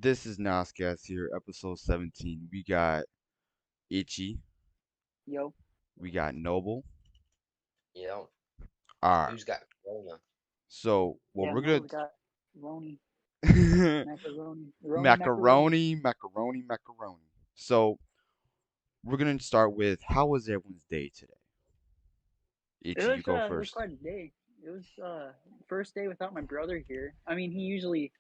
This is NOScast here, episode 17. We got Itchy, Yo, we got Noble. You know, Alright, who's got Corona? so what yeah, we're no, gonna we got Roni, macaroni. macaroni. So we're gonna start with how was everyone's day today? Itchy, you go It was first. quite a day. It was first day without my brother here. I mean, he usually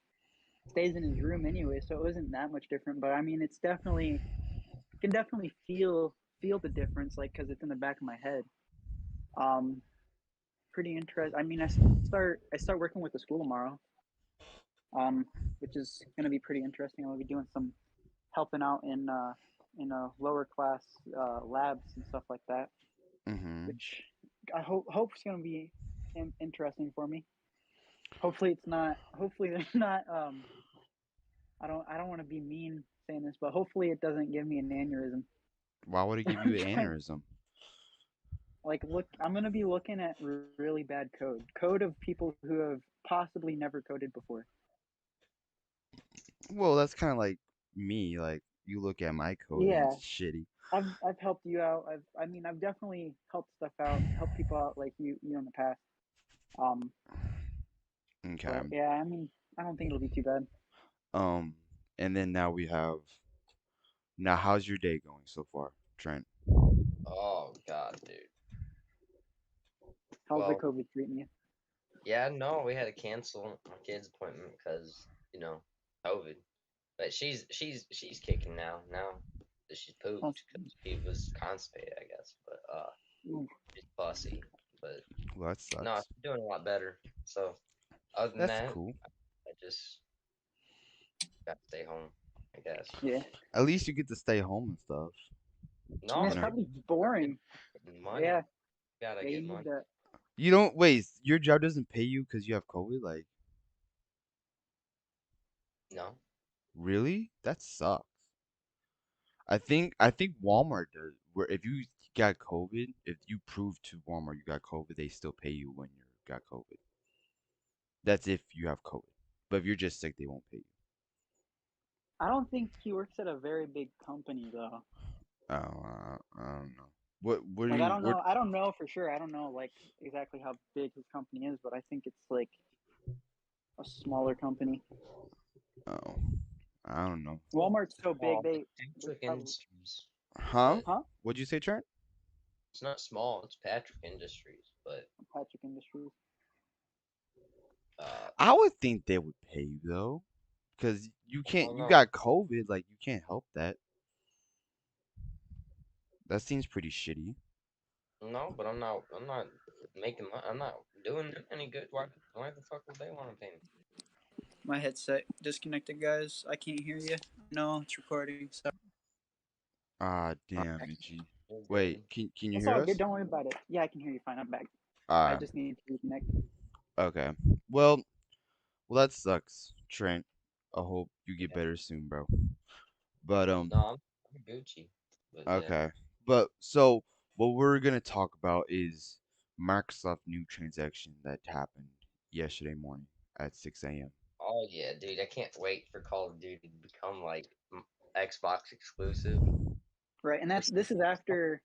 stays in his room anyway, so it wasn't that much different. But I mean, it's definitely can definitely feel the difference, like because it's in the back of my head. Um, Pretty interesting. I mean, I start working with the school tomorrow. Which is gonna be pretty interesting. I'll be doing some helping out in a lower class labs and stuff like that, Mm-hmm. which I hope is going to be interesting for me. Hopefully it's not. Hopefully they're not. I don't want to be mean saying this, but hopefully it doesn't give me an aneurysm. Why would it give I'm you an trying. aneurysm? Like, look, I'm going to be looking at really bad code of people who have possibly never coded before. Well, that's kind of like me. Like you look at my code and Yeah, it's shitty. I've helped you out. I've definitely helped stuff out, helped people out like you in the past. Um, Okay. but yeah, I mean, I don't think it'll be too bad. Um, and then now we have now. How's your day going so far, Trent? Oh God, dude. How's the Well, COVID treating you? yeah, no, we had to cancel my kid's appointment because COVID. But she's kicking now that she's How's, pooped because she was constipated, I guess. But ooh, she's fussy. But Well, that no, sucks. she's doing a lot better. So other than That's that, cool. I just got to stay home, I guess. yeah. At least you get to stay home and stuff. And No, You it's know. probably working, boring. getting Yeah, money. Gotta yeah, you get need money. that. You don't wait. Your job doesn't pay you because you have COVID. Like, No. really? That sucks. I think Walmart does. Where if you got COVID, if you prove to Walmart you got COVID, they still pay you when you got COVID. That's if you have COVID. But if you're just sick, they won't pay you. I don't think he works at a very big company though. Oh, I don't know. What do Like I you don't what? know. I don't know for sure. I don't know like exactly how big his company is, but I think it's like a smaller company. Oh, I don't know. Walmart's so big, Small. they Patrick probably. Industries. Huh? But Huh? What'd you say, Trent? it's not small. It's Patrick Industries. But Patrick Industries. uh, I would think they would pay you though, because you I can't. don't You know. got COVID, like you can't help that. That seems pretty shitty. No, but I'm not making. I'm not doing any good. Why the fuck would they want to pay me? My headset disconnected, guys. I can't hear you. I know it's recording. So Ah, damn, I Itchy. You're Wait, good. can you it's hear all good. us? Don't worry about it. Yeah, I can hear you fine. I'm back. I Ah, just need to reconnect. okay. Well, well, that sucks, Trent. I hope you get Yeah. better soon, bro. But No, I'm Gucci. But yeah. okay. But so what we're gonna talk about is Microsoft new transaction that happened yesterday morning at 6 a.m. Oh yeah, dude. I can't wait for Call of Duty to become like Xbox exclusive Right, and or that's this is after.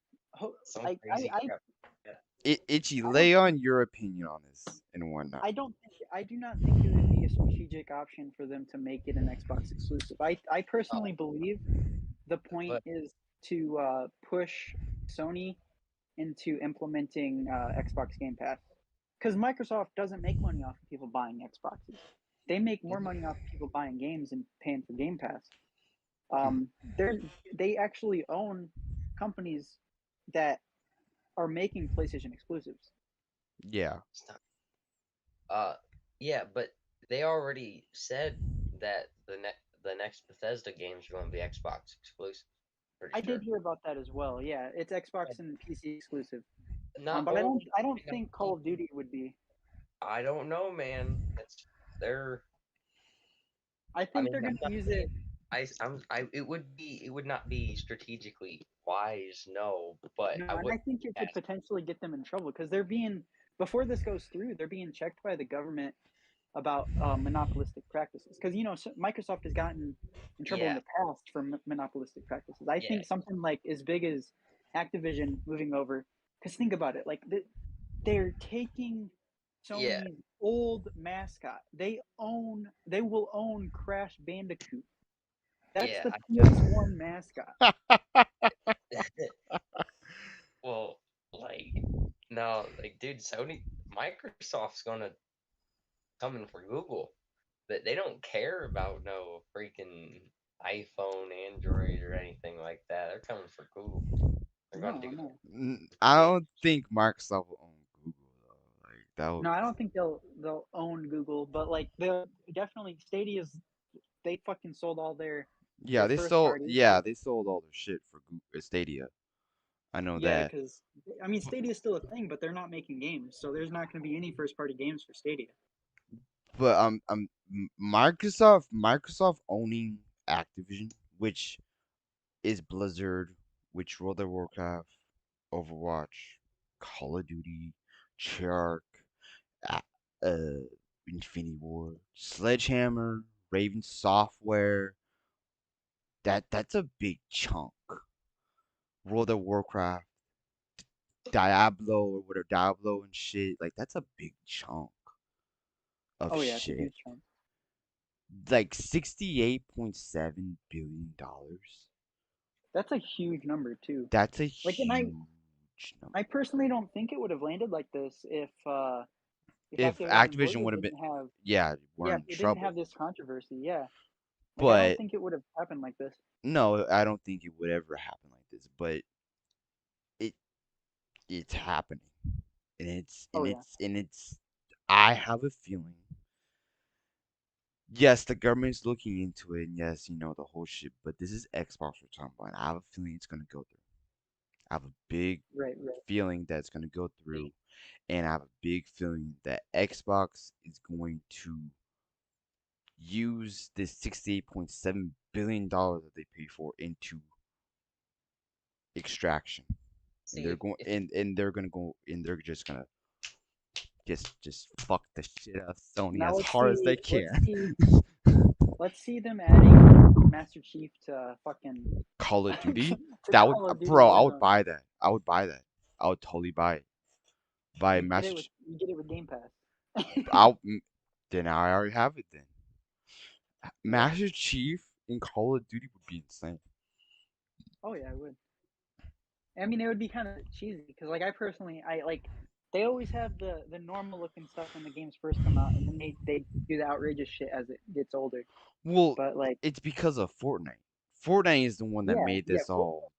some I I crazy I crap. Yeah. Itchy, I don't lay on your opinion on this and whatnot. I do not think it would be a strategic option for them to make it an Xbox exclusive. I personally Oh, believe the point but is to push Sony into implementing Xbox Game Pass because Microsoft doesn't make money off of people buying Xboxes. They make more money off of people buying games and paying for Game Pass. Mhm. Um, they actually own companies that are making PlayStation exclusives. Yeah. it's not. Uh, yeah, but they already said that the next Bethesda games are going to be Xbox exclusive. Pretty I did sure. hear about that as well. Yeah, it's Xbox and PC exclusive. Not But only I don't not think Call only of Duty would be. I don't know, man. It's they're. I I think mean, they're I'm going to not use saying it. it would not be strategically wise, no, but No, I and I would think it could ask. potentially get them in trouble because they're being before this goes through, they're being checked by the government about monopolistic practices, because Microsoft has gotten in trouble in Yeah, the past for monopolistic practices. I yeah, think something like as big as Activision moving over, because think about it, like they're taking yeah, Sony's old mascot. They will own Crash Bandicoot. That's yeah. the PS1 mascot. Well, like, no, like, dude, Microsoft's gonna come in for Google, but they don't care about no freaking iPhone, Android, or anything like that. They're coming for Google. They're gonna No, do no, I big. don't think Microsoft will own Google though. Like that would. no. I don't think they'll own Google, but like they'll definitely Stadia's. They fucking sold all Yeah, their they first sold. party. Yeah, they sold all their shit for Stadia. I know Yeah, that. because I mean Stadia is still a thing, but they're not making games, so there's not going to be any first party games for Stadia. But Microsoft owning Activision, which is Blizzard, which World of Warcraft, Overwatch, Call of Duty, Shark, uh, uh, Infinity War, Sledgehammer, Raven Software. That's a big chunk. World of Warcraft, Diablo or whatever, Diablo and shit. Like that's a big chunk of Oh yeah, it's a shit. huge chunk. Like $68.7 billion. That's a huge number too. That's a Like, and huge number. I personally don't think it would have landed like this if If Activision and Activision Blizzard would have been, didn't have yeah, we're yeah in if they didn't trouble. have this controversy. Yeah, like I don't But think it would have happened like this. no, I don't think it would ever happen like this. But it it's happening, and Oh yeah, I have a feeling. Yes, the government's looking into it, and yes, the whole shit. But this is Xbox we're talking about. And I have a feeling it's gonna go through. I have a big right, right. feeling that it's gonna go See, through, and I have a big feeling that Xbox is going to use this $68.7 billion that they pay for into extraction. And they're see, going if and they're gonna go and they're just gonna just fuck the shit out of Sony Now as hard as they let's can. see, let's see them adding Master Chief to fucking Call of Duty, to that would Call of Duty. bro, I would Yeah, buy that. I would buy that. I would totally buy it. Buy Master you get it with Game Pass. I'll then I already have it then. Yeah. Master Chief in Call of Duty would be insane. Oh yeah, I would. I mean, it would be kind of cheesy because, like, I personally, I like they always have the normal looking stuff when the games first come out, and then they do the outrageous shit as it gets older. Well, But like, it's because of Fortnite. Fortnite is the one that yeah, made yeah, this all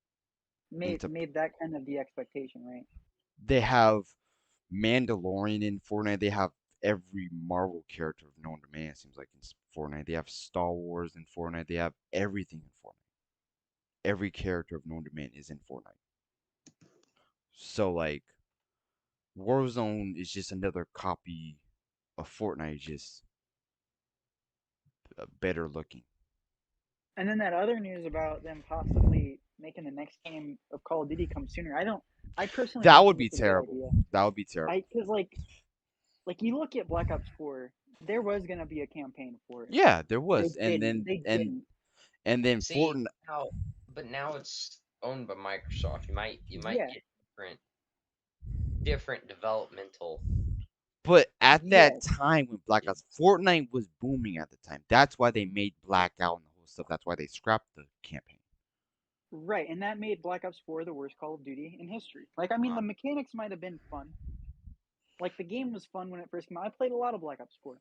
into. made that kind of the expectation, right? They have Mandalorian in Fortnite. They have every Marvel character known to man. It seems like in Fortnite. They have Star Wars in Fortnite. They have everything in Fortnite. Every character of known to man is in Fortnite. So like, Warzone is just another copy of Fortnite, just better looking. And then that other news about them possibly making the next game of Call of Duty come sooner. I personally That don't would think be it's a good terrible. idea. That would be terrible. Because like you look at Black Ops 4, there was gonna be a campaign for it. Yeah, there was, They didn't. and then see Fortnite. now, but now it's owned by Microsoft. You might Yeah, get different developmental. But at that yes, time when Black Ops Fortnite was booming at the time, that's why they made Blackout and the whole stuff. That's why they scrapped the campaign. right, and that made Black Ops 4 the worst Call of Duty in history. Like, I mean, Uh, the mechanics might have been fun. Like, the game was fun when it first came out. I played a lot of Black Ops 4,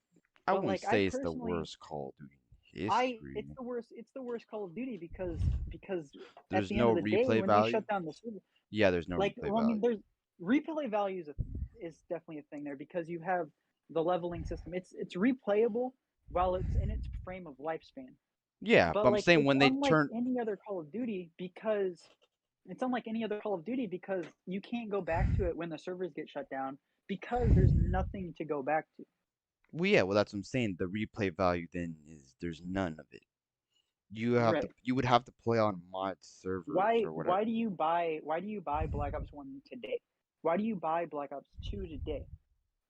I but wouldn't like, I say it's the personally, worst Call of Duty in I history. it's the worst Call of Duty because at There's the end no of the day, replay when they value. shut down the server, Yeah, there's no like, replay well, I mean, value. there's replay value is definitely a thing there because you have the leveling system. It's replayable while it's in its frame of lifespan. Yeah, But but I'm like saying when they turn. it's unlike any other Call of Duty because you can't go back to it when the servers get shut down because there's nothing to go back to. Well, yeah, well that's what I'm saying. The replay value then is there's none of it. Right. You would have to play on mod servers or whatever. Why do you buy Black Ops 1 today? Why do you buy Black Ops 2 today?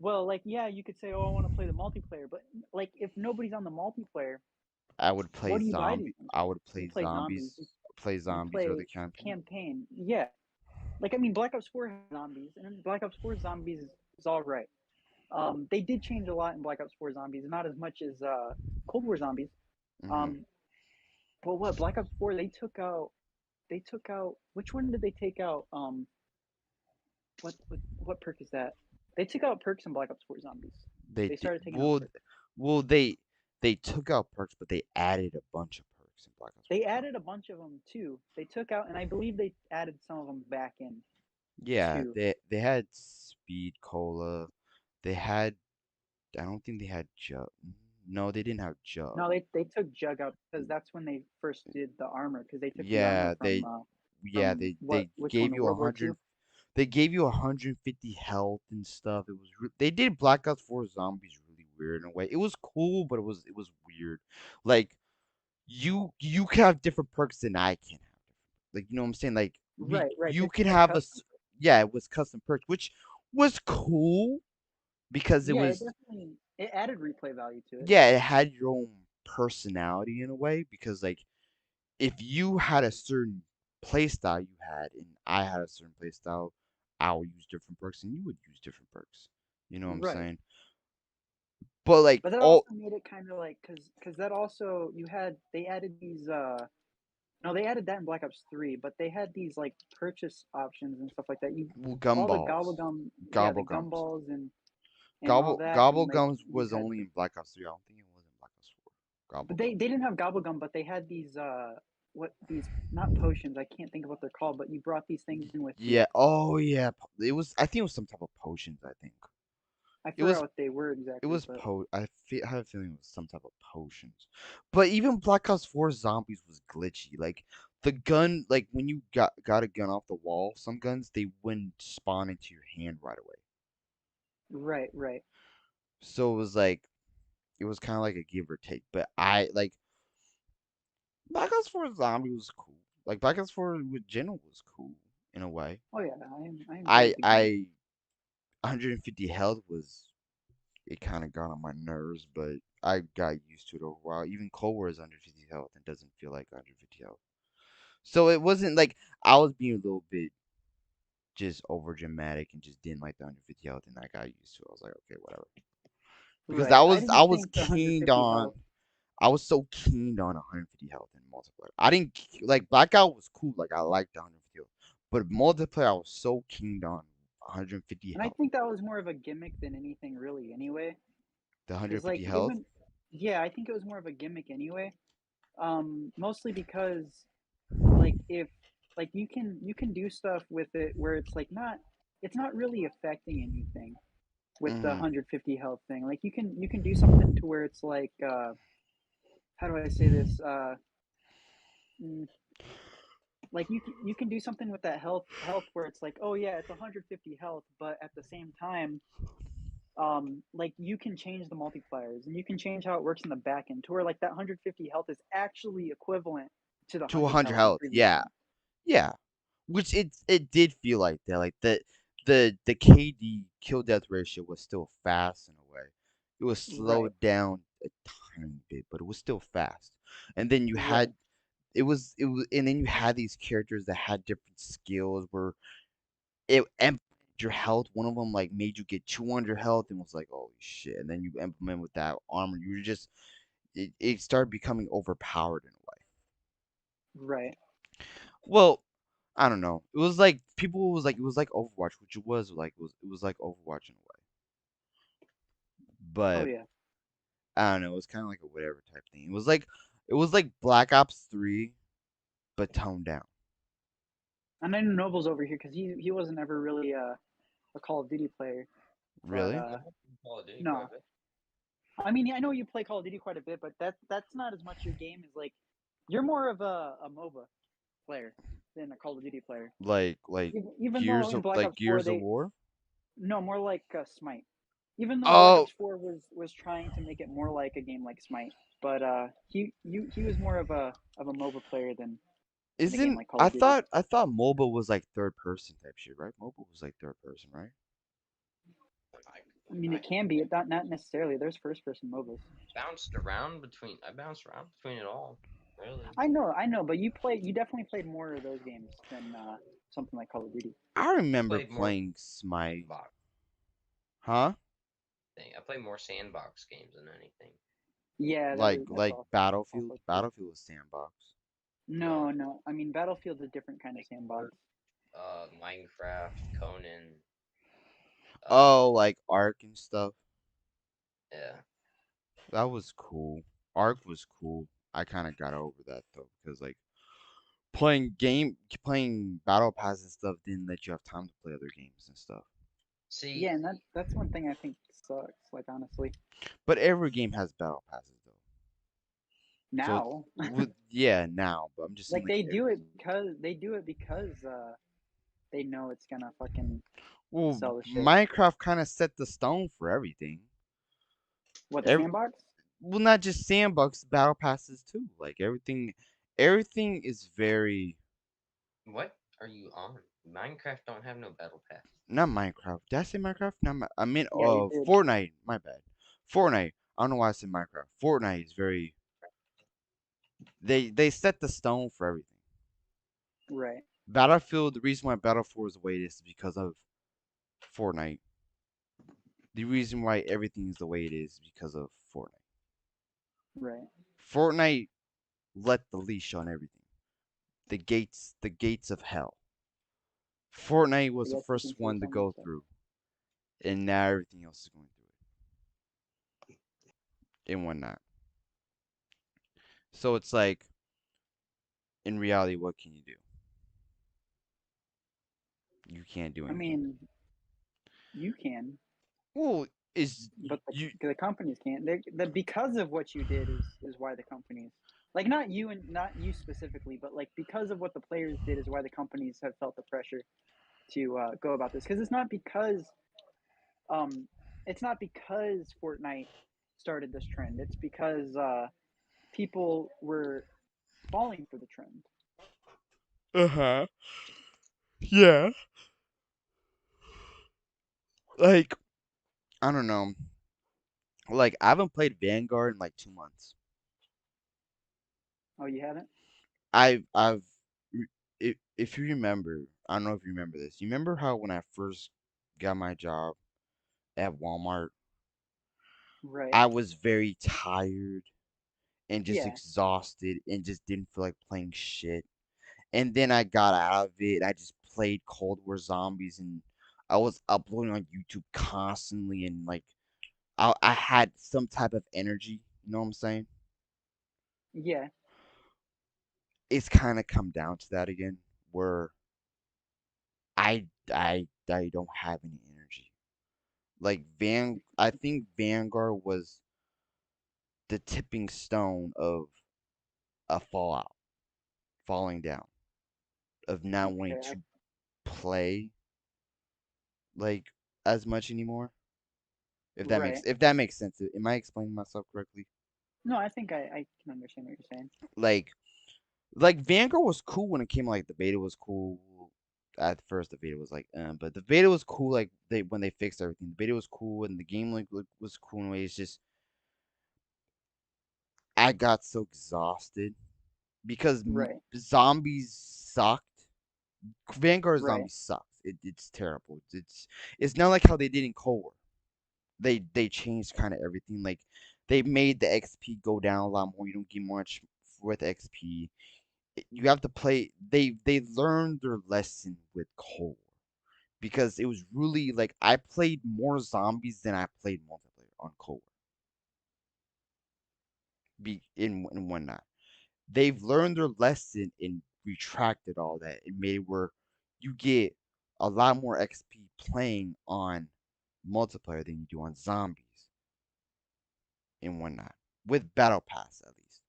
well, like yeah, you could say, oh, I want to play the multiplayer, but like if nobody's on the multiplayer, I would play what do you buy zombie. these things I for? would You play play zombies. zombies. Play You zombies or the play campaign. campaign. Yeah, like I mean, Black Ops 4 has zombies, and Black Ops 4 zombies is all right. They did change a lot in Black Ops 4 zombies, not as much as Cold War zombies. Hmm. Um, but what Black Ops 4 they took out which one did they take out? What perk is that? They took out perks in Black Ops 4 zombies. They They did started taking out well. perks. Well, they took out perks, but they added a bunch of perks in Black Ops They 4 added a Zombies. bunch of them too. They took out, and I believe they added some of them back in Yeah, too. they had speed cola. They had. I don't think they had jug. No, they didn't have jug. No, they took Jug out because that's when they first did the armor. Because they took the armor Yeah, they. Yeah, from what they which one? gave The you a World War hundred. Two. They gave you 150 health and stuff. It was they did Black Ops 4 Zombies really weird in a way. It was cool, but it was weird. Like you can have different perks than I can have. Like you know what I'm saying? Like Right, right. you Because can you had have custom. yeah, it was custom perks, which was cool because it Yeah, it was definitely it added replay value to it. yeah, it had your own personality in a way because like if you had a certain play style you had and I had a certain play style, I would use different perks and you would use different perks. You know what I'm Right. saying? But like But that all also made it kind of like because that also you had they added these no, they added that in Black Ops 3, but they had these like purchase options and stuff like that. You well, all the gumballs, gobble gum, yeah, the gobble gums, gumballs and all that, gobble and like gums you was had, only in Black Ops 3. I don't think it was in Black Ops 4. Gobble but gums. they didn't have gobble gum, but they had these what these not potions. I can't think of what they're called, but you brought these things in with you. Yeah. Oh yeah. It was. I think it was some type of potions. I think I it forgot was. what they were It exactly, was but I have a feeling it was some type of potions. But even Black Ops 4 Zombies was glitchy. Like the gun, like when you got a gun off the wall, some guns they wouldn't spawn into your hand right away. right, right. So it was like it was kind of like a give or take. But I like Black Ops 4 Zombie was cool. Like Black Ops 4 with General was cool in a way. Oh yeah, I enjoyed the game. I 150 health was it kind of got on my nerves, but I got used to it over a while. Even Cold War is 150 health and doesn't feel like 150 health. So it wasn't like I was being a little bit just over dramatic and just didn't like the 150 health, and I got used to it. I was like, okay, whatever. Because Right. I I didn't was think the keened 150 on health. I was so keened on 150 health in multiplayer. I didn't like Blackout was cool. Like I liked the 150 health, but multiplayer I was so keened on 150 And I health. think that was more of a gimmick than anything really anyway. The Because 150 like health. even yeah, I think it was more of a gimmick anyway. Mostly because like if like you can do stuff with it where it's not really affecting anything with the Hmm. 150 health thing. Like you can do something to where it's like how do I say this? Mm, like you can do something with that health where it's like, oh yeah, it's 150 health, but at the same time like you can change the multipliers and you can change how it works in the back end to where like that 150 health is actually equivalent to the To 100 100 health in health. previous Yeah, games. yeah. Which it did feel like that. Like the KD kill death ratio was still fast in a way. It was Right, slowed down a tiny bit, but it was still fast. And then you right, had and then you had these characters that had different skills where it implemented your health. One of them like made you get 200 health and was like, holy shit. And then you implement with that armor, you were just it started becoming overpowered in a way. right. Well, I don't know. It was like people was like it was like Overwatch, which it was like Overwatch in a way. Oh But yeah. I don't know. It was kind of like a whatever type thing. It was like Black Ops 3, but toned down. And I know Noble's over here because he wasn't ever really a Call of Duty player, but Really? I have Call of Duty quite a no. bit. I mean, I know you play Call of Duty quite a bit, but that's not as much your game as like you're more of a MOBA player than a Call of Duty player. Like Even though in Black Ops 4 Gears of they War. no more like Smite. Even though Black Oh, Ops 4 was trying to make it more like a game like Smite, but he was more of a MOBA player than a game isn't like Call of Duty. I thought mobile was like third person type shit, right? Mobile was like third person, right? I mean, it I can be. It not necessarily. There's first person MOBAs. I bounced around between it all, really. I know, but you definitely played more of those games than something like Call of Duty. I remember Played more playing Smite. box Huh? thing. I played more sandbox games than anything. Yeah, that's Like Battlefield. also true. Battlefield was sandbox. No, No, no. I mean, Battlefield's a different kind of like sandbox. Minecraft, Conan, Oh, uh, like Ark and stuff. yeah. That was cool. Ark was cool. I kind of got over that though because like playing battle pass and stuff didn't let you have time to play other games and stuff. Yeah, See, and that's one thing I think sucks. Like honestly, But every game has battle passes though. So it's, now, yeah, now, but I'm just saying like like they do it because they know it's gonna fucking well, sell the shit. Minecraft kind of set the stone for everything. What, the Every, sandbox? well, not just sandbox, battle passes too. Like everything is very what are you on? Minecraft don't have no battle pass. not Minecraft. Did I say Minecraft? Not I mean Yeah, you did. Fortnite. My bad. Fortnite. I don't know why I said Minecraft. Fortnite is very they set the stone for everything. Right, Battlefield. The reason why Battlefield is the way it is because of Fortnite. The reason why everything is the way it is because of Fortnite. right. Fortnite let the leash on everything. The gates of hell. Fortnite I was the guess you first can say one to something like go that. through, and now everything else is going through it and whatnot. So it's like, in reality, what can you do? You can't do I anything. mean, you can, Well, is but you? the companies can't. Because of what you did is why the companies, like not you and not you specifically, but like because of what the players did is why the companies have felt the pressure to go about this. Because um, it's not because Fortnite started this trend. It's because people were falling for the trend. Uh huh. Yeah. Like I don't know. Like I haven't played Vanguard in like 2 months. Oh, you haven't? I've if you remember, I don't know if you remember this. You remember how when I first got my job at Walmart, Right. I was very tired and just Yeah. exhausted and just didn't feel like playing shit. And then I got out of it. I just played Cold War Zombies and I was uploading on YouTube constantly and like I had some type of energy. You know what I'm saying? Yeah. It's kind of come down to that again, where I don't have any energy. Like I think Vanguard was the tipping stone of a fallout, falling down, of not wanting Okay. to play like as much anymore. Right. If that makes sense. Am I explaining myself correctly? No, I think I can understand what you're saying. Like like Vanguard was cool when it came like the beta was cool. At first the beta was like but the beta was cool like they when they fixed everything. The beta was cool and the game was cool in a way. It's just I got so exhausted because Right. zombies sucked. Vanguard Right. zombies sucks. It's terrible. It's not like how they did in Cold War. They changed kind of everything. Like they made the XP go down a lot more. You don't get much with XP. You have to play. They learned their lesson with Cold War because it was really like I played more zombies than I played multiplayer on Cold War. In whatnot. They've learned their lesson and retracted all that and made it where you get a lot more XP playing on multiplayer than you do on zombies and whatnot. With Battle Pass at least.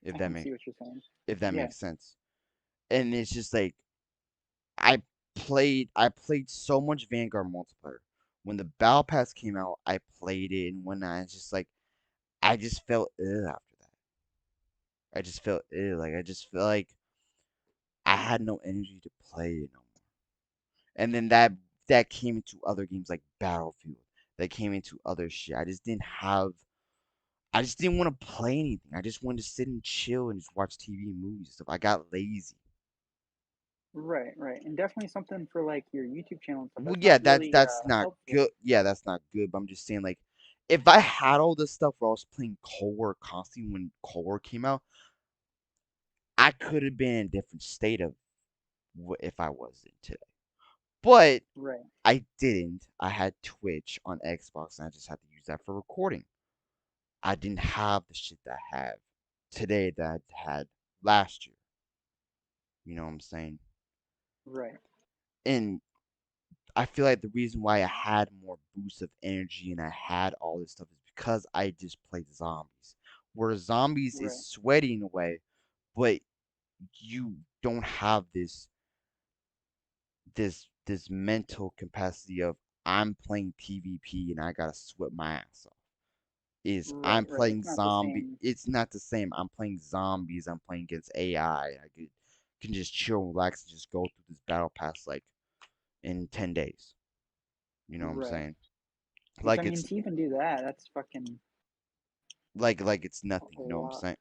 If I that can make see what you're saying. if that Yeah. makes sense. And it's just like I I played so much Vanguard multiplayer. When the Battle Pass came out, I played it and whatnot. It's just like I just felt ill after that. I just felt ill. Like I just felt like I had no energy to play it no more. And then that came into other games like Battlefield, that came into other shit. I just didn't want to play anything. I just wanted to sit and chill and just watch TV and movies and stuff. I got lazy. Right, right, and definitely something for like your YouTube channel and stuff. Well, That's yeah, not really that's not helpful. good. Yeah, that's not good. But I'm just saying, like, if I had all this stuff where I was playing Cold War constantly when Cold War came out, I could have been in a different state of if I wasn't today. But Right, I didn't. I had Twitch on Xbox, and I just had to use that for recording. I didn't have the shit that I have today that I had last year. You know what I'm saying? right, And I feel like the reason why I had more boosts of energy and I had all this stuff is because I just played zombies. Where zombies is right, sweating away, but you don't have this mental capacity of I'm playing PvP and I gotta sweat my ass off. Is right, I'm right. playing It's not the zombie. same. It's not the same. I'm playing zombies. I'm playing against AI. Can just chill and relax and just go through this battle pass like in 10 days. You know what I'm Right. saying? Which I Like mean, it's to even do that, that's fucking like it's nothing. a You know what I'm lot. saying?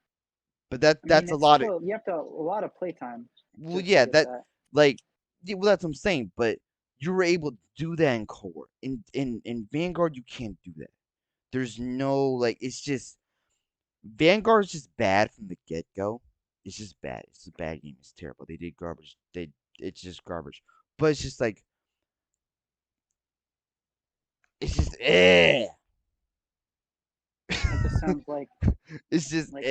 But that I mean, that's a it's lot of still you have to a lot of playtime well, to yeah, get that that. like yeah, well that's what I'm saying. But you were able to do that in Core. In Vanguard, you can't do that. There's no like it's just Vanguard's just bad from the get go. It's just bad. It's a bad game. It's terrible. They did garbage. It's just garbage. But it's just like it's just That just sounds it's just like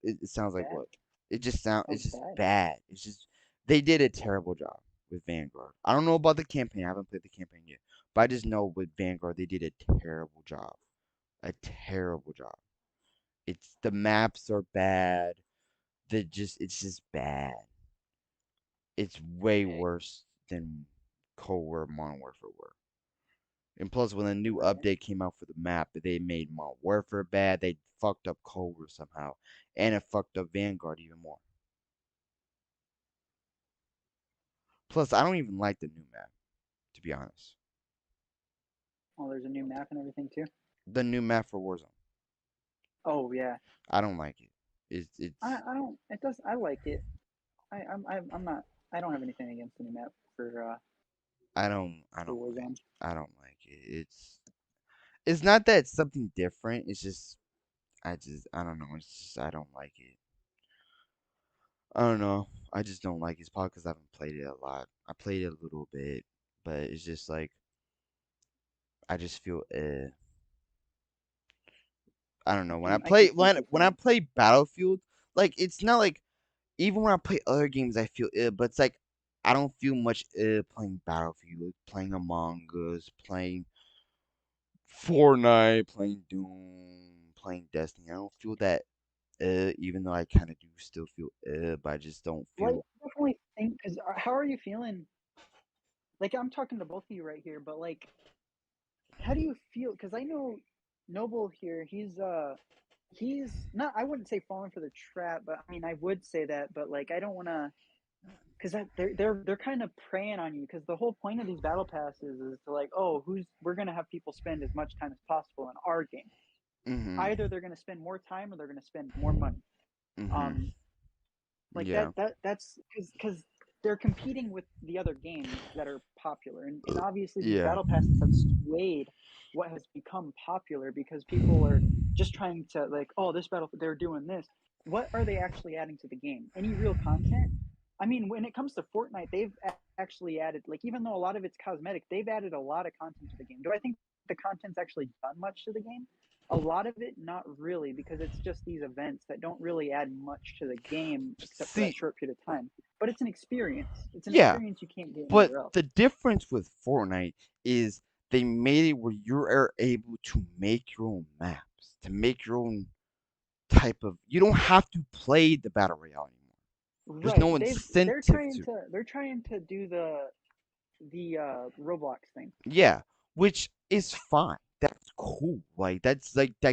It sounds like bad. what? It's Sounds just bad. bad. It's just they did a terrible job with Vanguard. I don't know about the campaign. I haven't played the campaign yet, but I just know with Vanguard they did a terrible job. A terrible job. It's the maps are bad. It's just bad. It's way Hey, worse than Cold War Modern Warfare were. And plus, when the new Right. update came out for the map, they made Modern Warfare bad. They fucked up Cold War somehow, and it fucked up Vanguard even more. Plus, I don't even like the new map, to be honest. Oh, there's a new map and everything too. The new map for Warzone, Oh yeah. I don't like it. I don't. It does. I like it. I'm not. I don't have anything against the new map I for don't like Warzone. I don't like it. It's not that it's something different. It's just I don't know. It's just I don't like it. I don't know. I just don't like it. It's probably because I haven't played it a lot. I played it a little bit, but it's just like I just feel I don't know. I can see what you're When I saying. play Battlefield, like it's not like even when I play other games I feel but it's like I don't feel much playing Battlefield, playing Among Us, playing Fortnite, playing Doom, playing Destiny. I don't feel that even though I kind of do still feel but I just don't Well, feel I definitely think because how are you feeling? Like I'm talking to both of you right here, but like, how do you feel? Because I know Noble here. He's not. I wouldn't say falling for the trap, but I mean I would say that. But like I don't want to because they're kind of preying on you because the whole point of these battle passes is to like, oh, who's we're gonna have people spend as much time as possible in our game. mhm Either they're gonna spend more time or they're gonna spend more money. mhm Um, like yeah that's because they're competing with the other games that are popular, and obviously these yeah battle passes have swayed what has become popular because people are just trying to like, oh, this battle they're doing this. What are they actually adding to the game? Any real content? I mean, when it comes to Fortnite, they've actually added, like, even though a lot of it's cosmetic, they've added a lot of content to the game. Do I think the content's actually done much to the game? A lot of it, not really, because it's just these events that don't really add much to the game except for that see short period of time. But it's an experience. It's an yeah experience you can't get but anywhere else. the difference with Fortnite is they made it where you are able to make your own maps, to make your own type of. You don't have to play the battle royale anymore. There's Right. no They're incentive trying to. to do the Roblox thing. Yeah, which is fine. That's cool. Like that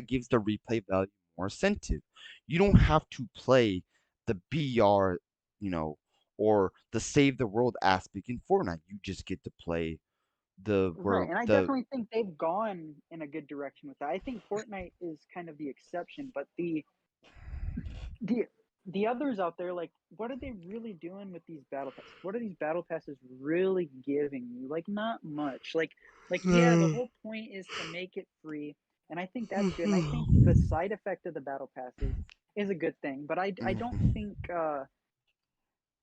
gives the replay value more incentive. You don't have to play the BR, you know, or the save the world aspect in Fortnite. You just get to play the Right, world and I the definitely think they've gone in a good direction with that. I think Fortnite is kind of the exception, but the the others out there, like, what are they really doing with these battle passes? What are these battle passes really giving you? Like, not much. Like yeah, the whole point is to make it free, and I think that's good. And I think the side effect of the battle passes is a good thing, but I don't Mhm, think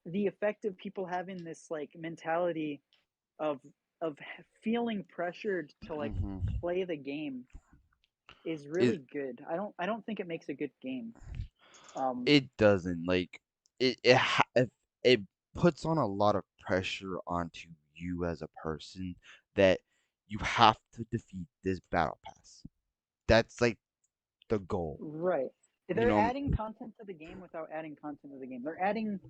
the effect of people having this like mentality of feeling pressured to like mhm. play the game is It really good. I don't think it makes a good game. Um, it doesn't like it puts on a lot of pressure onto you as a person that you have to defeat this battle pass. That's like the goal. right. You They're know, adding content to the game without adding content to the game. They're adding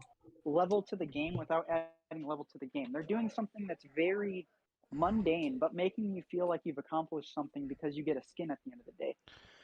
level to the game without adding level to the game. They're doing something that's very mundane, but making you feel like you've accomplished something because you get a skin at the end of the day.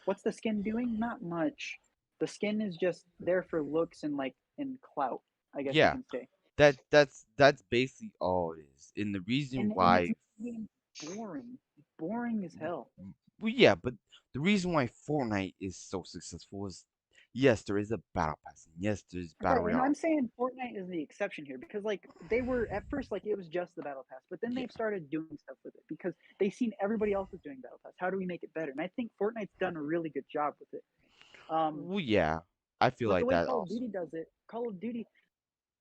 What's the skin doing? Not much. The skin is just there for looks and like and clout, I guess you yeah, can say. that's basically all it is. And the reason And it's why making boring, boring as hell. well, yeah, but the reason why Fortnite is so successful is yes, there is a battle pass, and yes, there's battle Right, and I'm royale. saying Fortnite is the exception here because like they were at first like it was just the battle pass, but then Yeah. they've started doing stuff with it because they've seen everybody else is doing battle pass. How do we make it better? And I think Fortnite's done a really good job with it. Um, Well, yeah, I feel but the like way that Call of also. Duty does it, Call of Duty,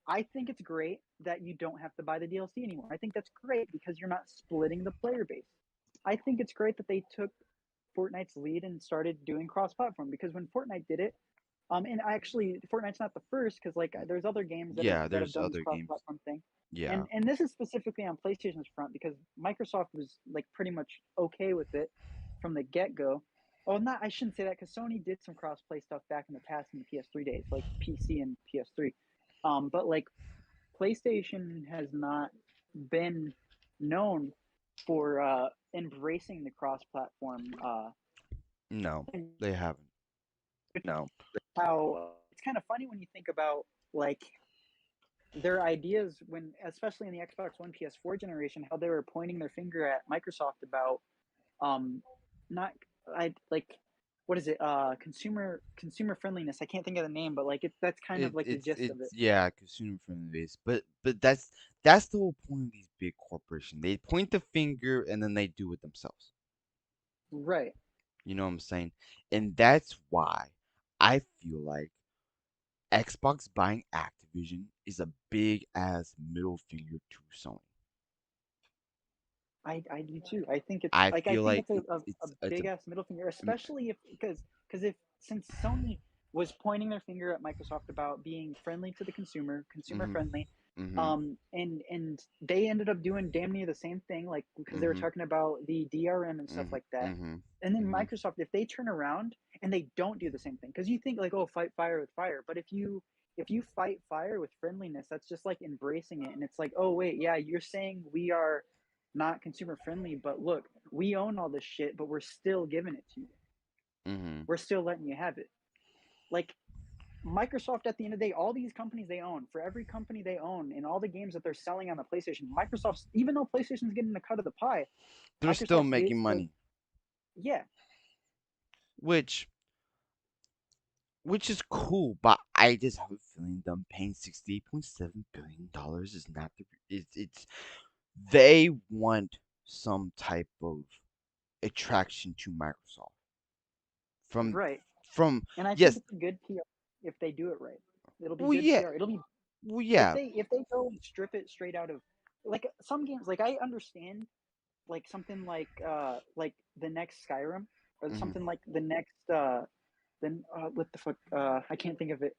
I think it's great that you don't have to buy the DLC anymore. I think that's great because you're not splitting the player base. I think it's great that they took Fortnite's lead and started doing cross-platform because when Fortnite did it, and actually Fortnite's not the first because like there's other games Yeah, that have there's done this other games. cross-platform thing, Yeah. and this is specifically on PlayStation's front because Microsoft was like pretty much okay with it from the get-go. Oh, not I shouldn't say that because Sony did some cross-play stuff back in the past in the PS3 days, like PC and PS3. But like PlayStation has not been known for embracing the cross-platform No, thing, they haven't. No. how it's kind of funny when you think about like their ideas when especially in the Xbox One PS4 generation how they were pointing their finger at Microsoft about um not I like what is it consumer friendliness. I can't think of the name but like that's kind of like the gist of it. It's yeah, consumer friendly base. But that's the whole point of these big corporations. They point the finger and then they do it themselves. Right. You know what I'm saying? And that's why I feel like Xbox buying Activision is a big ass middle finger to Sony. I do too. I think it's I like I feel think like it's a it's a big ass middle finger, especially if because if since Sony was pointing their finger at Microsoft about being friendly to the consumer mhm friendly, mhm and they ended up doing damn near the same thing, like because they were mhm talking about the DRM and stuff mhm like that. mhm And then mhm Microsoft, if they turn around and they don't do the same thing, because you think like, oh, fight fire with fire, but if you fight fire with friendliness, that's just like embracing it, and it's like, oh wait, yeah, you're saying we are not consumer friendly, but look, we own all this shit, but we're still giving it to you. mhm We're still letting you have it. Like Microsoft, at the end of the day, all these companies they own, for every company they own, and all the games that they're selling on the PlayStation, Microsoft's even though PlayStation's getting a cut of the pie, they're still Microsoft making gets the money, yeah, which is cool, but I just have a feeling them paying $68.7 billion is not it's they want some type of attraction to Microsoft from right. from And I think yes it's a good PR if they do it right. It'll be well good yeah PR. It'll be well yeah if they go and strip it straight out of like some games. Like I understand like something like the next Skyrim or mhm something like the next then what the fuck I can't think of it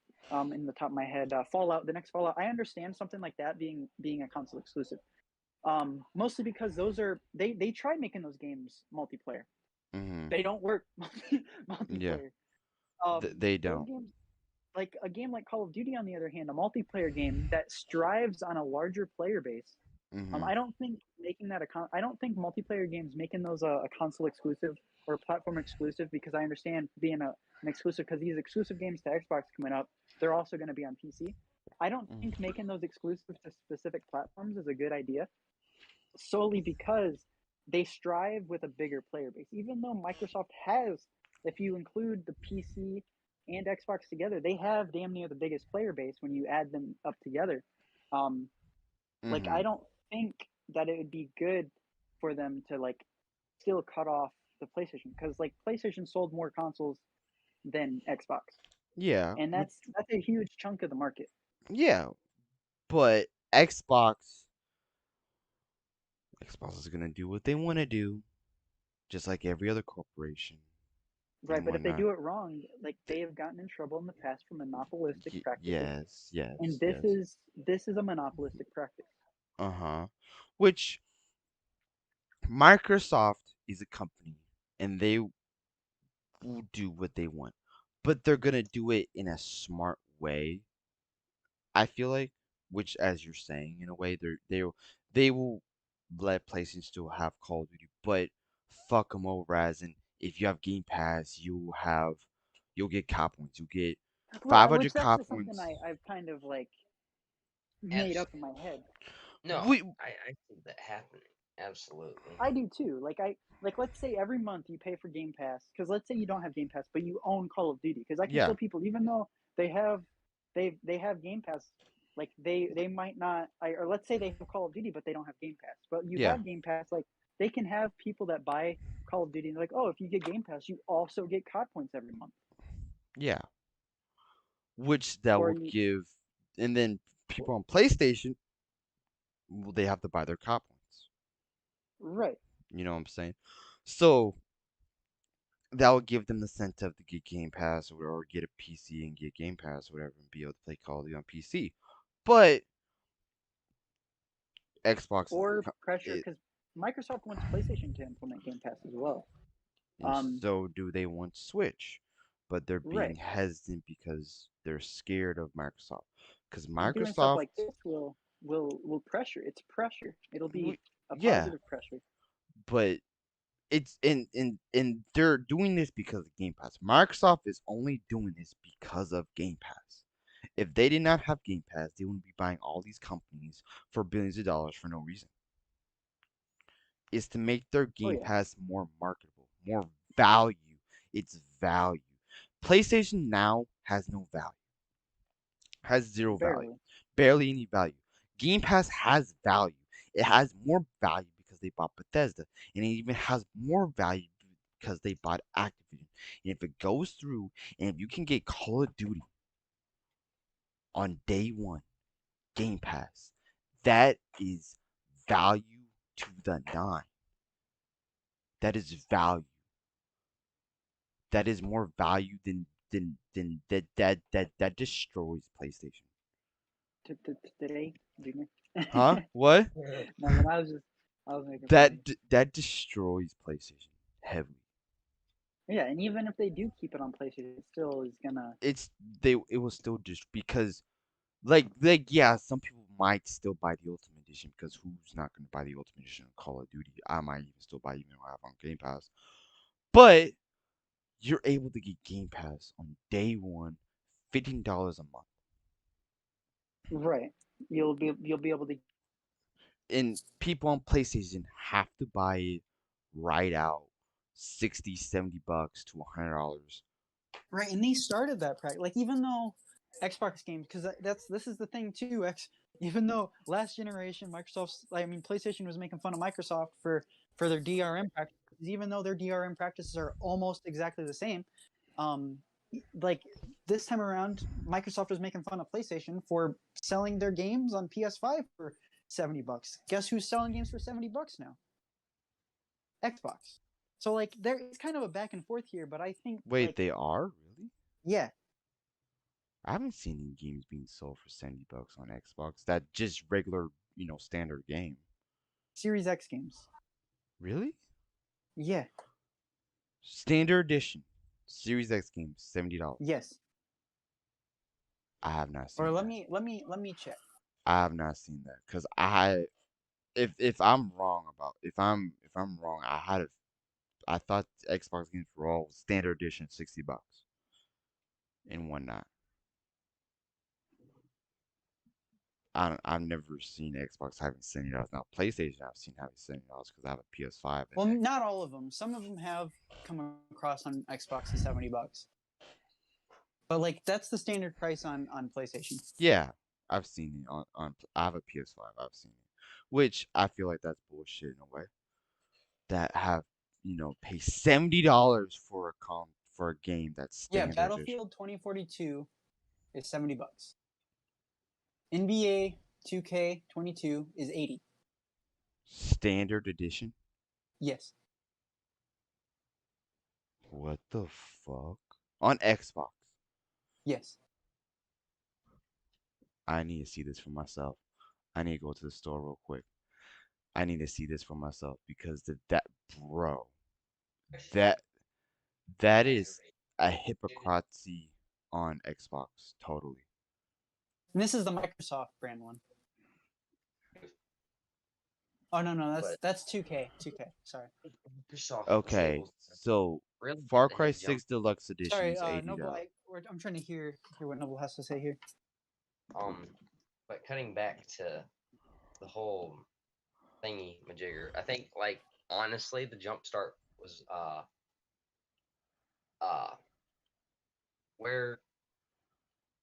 in the top of my head Fallout the next Fallout. I understand something like that being a console exclusive. Mostly because those are they tried making those games multiplayer. mhm They don't work yeah multiplayer. they Those don't games like a game like Call of Duty, on the other hand, a multiplayer game that strives on a larger player base. mhm I don't think making that I don't think multiplayer games making those a console exclusive or a platform exclusive because I understand being an exclusive because these exclusive games to Xbox coming up, they're also going to be on PC. I don't think mhm making those exclusive to specific platforms is a good idea. solely because they strive with a bigger player base. Even though Microsoft has, if you include the PC and Xbox together, they have damn near the biggest player base when you add them up together. Um, like Mm-hmm. I don't think that it would be good for them to like still cut off the PlayStation because like PlayStation sold more consoles than Xbox, Yeah, and which that's a huge chunk of the market. yeah, but Xbox is gonna do what they want to do, just like every other corporation Right, and but if they whatnot. do it wrong, like they have gotten in trouble in the past for monopolistic practices, Yes, and yes, this yes. is this is a monopolistic practice. Uh-huh. Which Microsoft is a company and they will do what they want. But they're gonna do it in a smart way, I feel like, which as you're saying in a way they will let PlayStation still have Call of Duty, but fuck them over as in if you have Game Pass, you'll get cop points. You'll get Well, which 500 that's cop just something points. I've kind of like made Abs- up in my head. no, We I see that happening. Absolutely. I do too. Like let's say every month you pay for Game Pass because let's say you don't have Game Pass but you own Call of Duty because I can yeah, show people even though they have they have Game Pass like they might not or let's say they have Call of Duty but they don't have Game Pass but you yeah, have Game Pass like they can have people that buy Call of Duty and they're like oh if you get Game Pass you also get COD points every month yeah. Which that or will you give and then people on PlayStation, well, they have to buy their cop points. right You know what I'm saying? So that will give them the incentive to get Game Pass or get a PC and get Game Pass or whatever and be able to play Call of Duty on PC. But Xbox is the or pressure it, because Microsoft wants PlayStation to implement Game Pass as well. and Um, so do they want Switch, but they're being right. hesitant because they're scared of Microsoft. Because And doing stuff Microsoft, like this will pressure. It's pressure. It'll be we, a yeah, positive pressure. but it's and they're doing this because of Game Pass. Microsoft is only doing this because of Game Pass. If they did not have Game Pass, they wouldn't be buying all these companies for billions of dollars for no reason. Is to make their Oh Game yeah, Pass more marketable, more value. It's value. PlayStation now has no value, has zero value, barely. barely any value. Game Pass has value. It has more value because they bought Bethesda, and it even has more value because they bought Activision. And if it goes through, and if you can get Call of Duty on day one, Game Pass, that is value to the nine. That is value. That is more value than that destroys PlayStation. Today, Junior. Huh? What? Nothing. I was making fun of you. That destroys PlayStation heavily. Yeah, and even if they do keep it on PlayStation, it still is gonna. It's they it was still just because like yeah, some people might still buy the Ultimate Edition because who's not gonna buy the Ultimate Edition of Call of Duty? I might even still buy even though I have on Game Pass. But you're able to get Game Pass on day one, $15 a month. Right. You'll be able to. And people on PlayStation have to buy it right out 60, $70 to $100. Right, and they started that practice. Like even though Xbox games, because that's this is the thing too. Even though last generation Microsoft's, I mean PlayStation was making fun of Microsoft for their DRM practices, even though their DRM practices are almost exactly the same. Um, like this time around, Microsoft was making fun of PlayStation for selling their games on PS5 for $70. Guess who's selling games for $70 now? Xbox. So like there, it's kind of a back and forth here, but I think Wait, like they are? Really? yeah, I haven't seen any games being sold for $70 on Xbox. That just regular, standard game. Series X games. Really? Yeah. Standard edition. Series X games, $70. Yes. I have not Or seen that. let me check. I have not seen that because if I'm wrong about if I'm wrong, I thought Xbox games were all standard edition $60 and whatnot. I've never seen Xbox having $70. Now PlayStation I've seen having $70 because I have a PS5 Well, and not all of them. Some of them have come across on Xbox as $70. But like that's the standard price on PlayStation. yeah, I've seen it on I have a PS5. I've seen it, which I feel like that's bullshit in a way. That have pay $70 for a game that's Yeah, standard edition. Battlefield 2042 is $70. NBA 2K22 is 80. Standard edition? Yes. What the fuck? On Xbox. Yes. I need to see this for myself. I need to go to the store real quick. I need to see this for myself because that bro, that that is a hypocrisy on Xbox totally. And this is the Microsoft brand one. Oh no, that's 2K. 2K. Sorry. Microsoft Okay, disables so really Far they Cry had jump 6 Deluxe Edition Sorry, is Noble. $80. I'm trying to hear what Noble has to say here. but cutting back to the whole thingy majigger, I think like honestly the jump start was uh where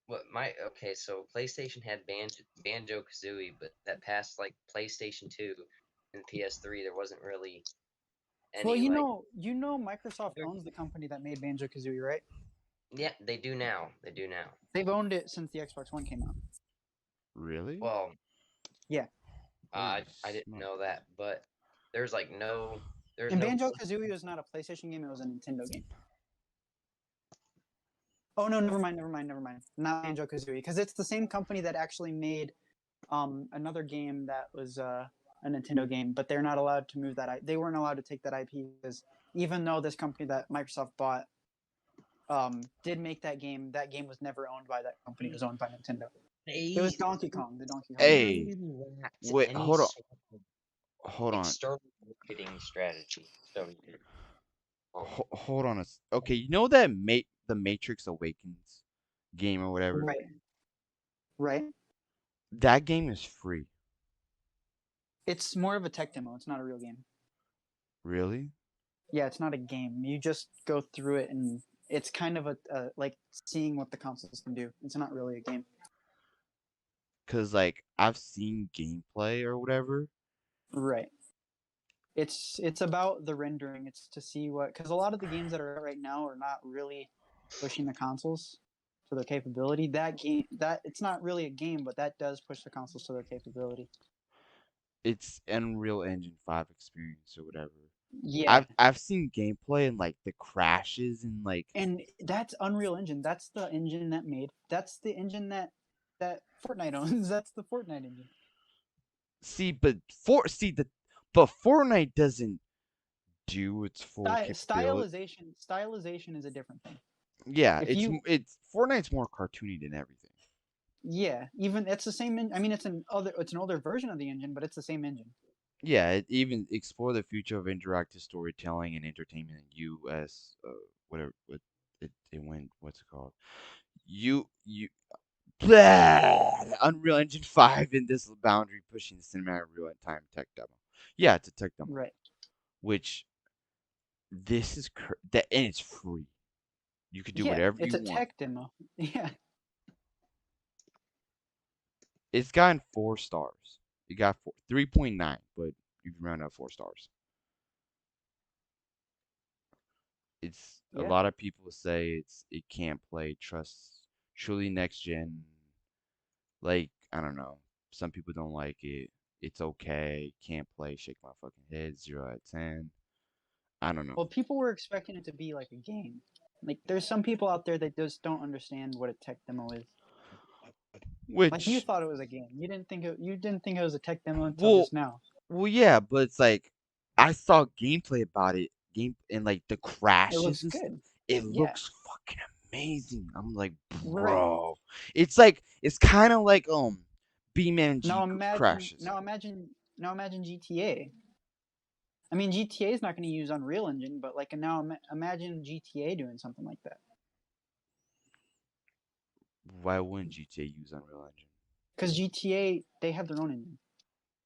what my okay, so PlayStation had Banjo Kazooie, but that passed like PlayStation 2 and PS3 there wasn't really Well, any like Microsoft owns the company that made Banjo Kazooie, right? yeah, they do now. They do now. They've owned it since the Xbox One came out. Really? Well, Yeah. Holy I didn't know smokes. that, but there's like no there's And no Banjo Kazooie was not a PlayStation game; it was a Nintendo game. Oh no, never mind. Not Banjo Kazooie, because it's the same company that actually made another game that was a Nintendo game, but they're not allowed to move that. They weren't allowed to take that IP because even though this company that Microsoft bought did make that game was never owned by that company. It was owned by Nintendo. It was they Donkey Kong, the Donkey Kong game. Hey, literally lacked wait, any sort of hold on. external marketing strategy. So Hold on okay, you know that the Matrix Awakens game or whatever? Right, right. That game is free. It's more of a tech demo. It's not a real game. Really? Yeah, it's not a game. You just go through it, and it's kind of a like seeing what the consoles can do. It's not really a game. Cause like I've seen gameplay or whatever. Right. It's about the rendering. It's to see what, because a lot of the games that are out right now are not really pushing the consoles to their capability. That it's not really a game, but that does push the consoles to their capability. It's Unreal Engine 5 experience or whatever. Yeah, I've seen gameplay and like the crashes and like and that's Unreal Engine. That's the engine that made. That's the engine that Fortnite owns. That's the Fortnite engine. see, but Fortnite doesn't do its full capability. Stylization is a different thing. Yeah, If you it's Fortnite's more cartoony than everything. Yeah, even it's the same. I mean, it's an older version of the engine, but it's the same engine. Yeah, it even explore the future of interactive storytelling and entertainment in U.S. Whatever it went. What's it called? You blah, Unreal Engine 5 in this boundary pushing the cinematic real time tech demo. Yeah, it's a tech demo, Right. which this is that and it's free. You could do Yeah, whatever it's you a want. tech demo. Yeah. It's gotten 4 stars. It got 3.9, but you can round up 4 stars. It's a Yeah. lot of people say it can't play truly next gen. Like I don't know, some people don't like it. It's okay, can't play. Shake my fucking head. 0 out of 10. I don't know. Well, people were expecting it to be like a game. Like, there's some people out there that just don't understand what a tech demo is. Like, you Which thought it was a game. You didn't think it was a tech demo until well, just now. yeah, but it's like I saw gameplay about it, and like the It crashes looks and good. it Yeah. looks fucking amazing. I'm like, Right. bro, it's kind of like Now BeamNG imagine. crashes. Now imagine. Now imagine GTA. I mean, GTA is not going to use Unreal Engine, but like now imagine GTA doing something like that. Why wouldn't GTA use Unreal Engine? Because GTA, they have their own engine.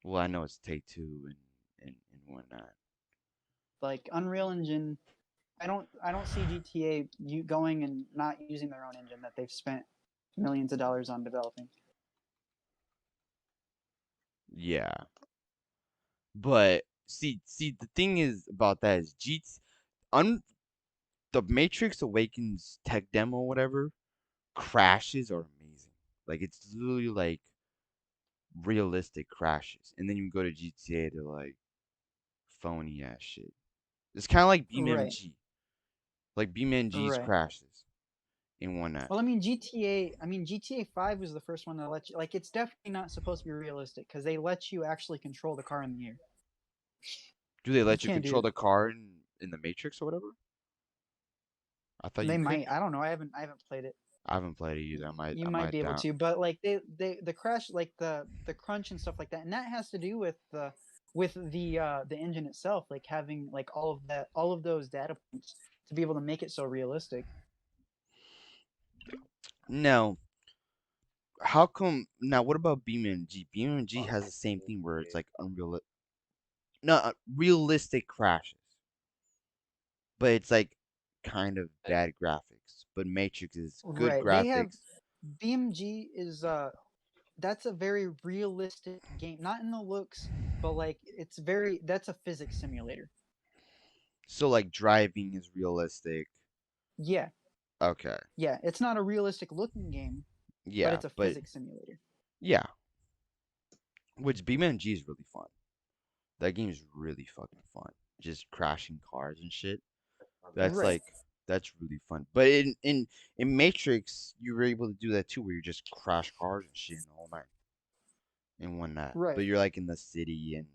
Well, I know it's Take-Two and whatnot. Like Unreal Engine, I don't see GTA you going and not using their own engine that they've spent millions of dollars on developing. Yeah, but see, the thing is about that is un the Matrix Awakens tech demo, whatever, crashes are amazing. Like it's literally like realistic crashes, and then you go to GTA, they're like phony ass shit. It's kind of like Right, BeamNG, like BeamNG's right. crashes in one night. Well, GTA 5 was the first one that let you, like, it's definitely not supposed to be realistic because they let you actually control the car in the air. Do they You let you can't do control that. the car in the Matrix or whatever? I thought They you could. might. I don't know. I haven't played it. I haven't played it either. You I might might be able down. to, but like the crash, like the crunch and stuff like that, and that has to do with the engine itself, like having like all of those data points to be able to make it so realistic. No, how come now? What about BeamNG? BeamNG has the same thing where it's like unreal, no, realistic crashes, but it's like kind of bad graphics. But Matrix is good Right. They have graphics. BMG is that's a very realistic game, not in the looks, but like that's a physics simulator. So like driving is realistic. Yeah. Okay, Yeah, it's not a realistic looking game, but yeah, it's a but physics simulator. yeah, which BeamNG is really fun. That game is really fucking fun. Just crashing cars and shit. That's Right. like that's really fun. But in Matrix, you were able to do that too, where you just crash cars and shit in the whole night in one night. But Right. you're like in the city and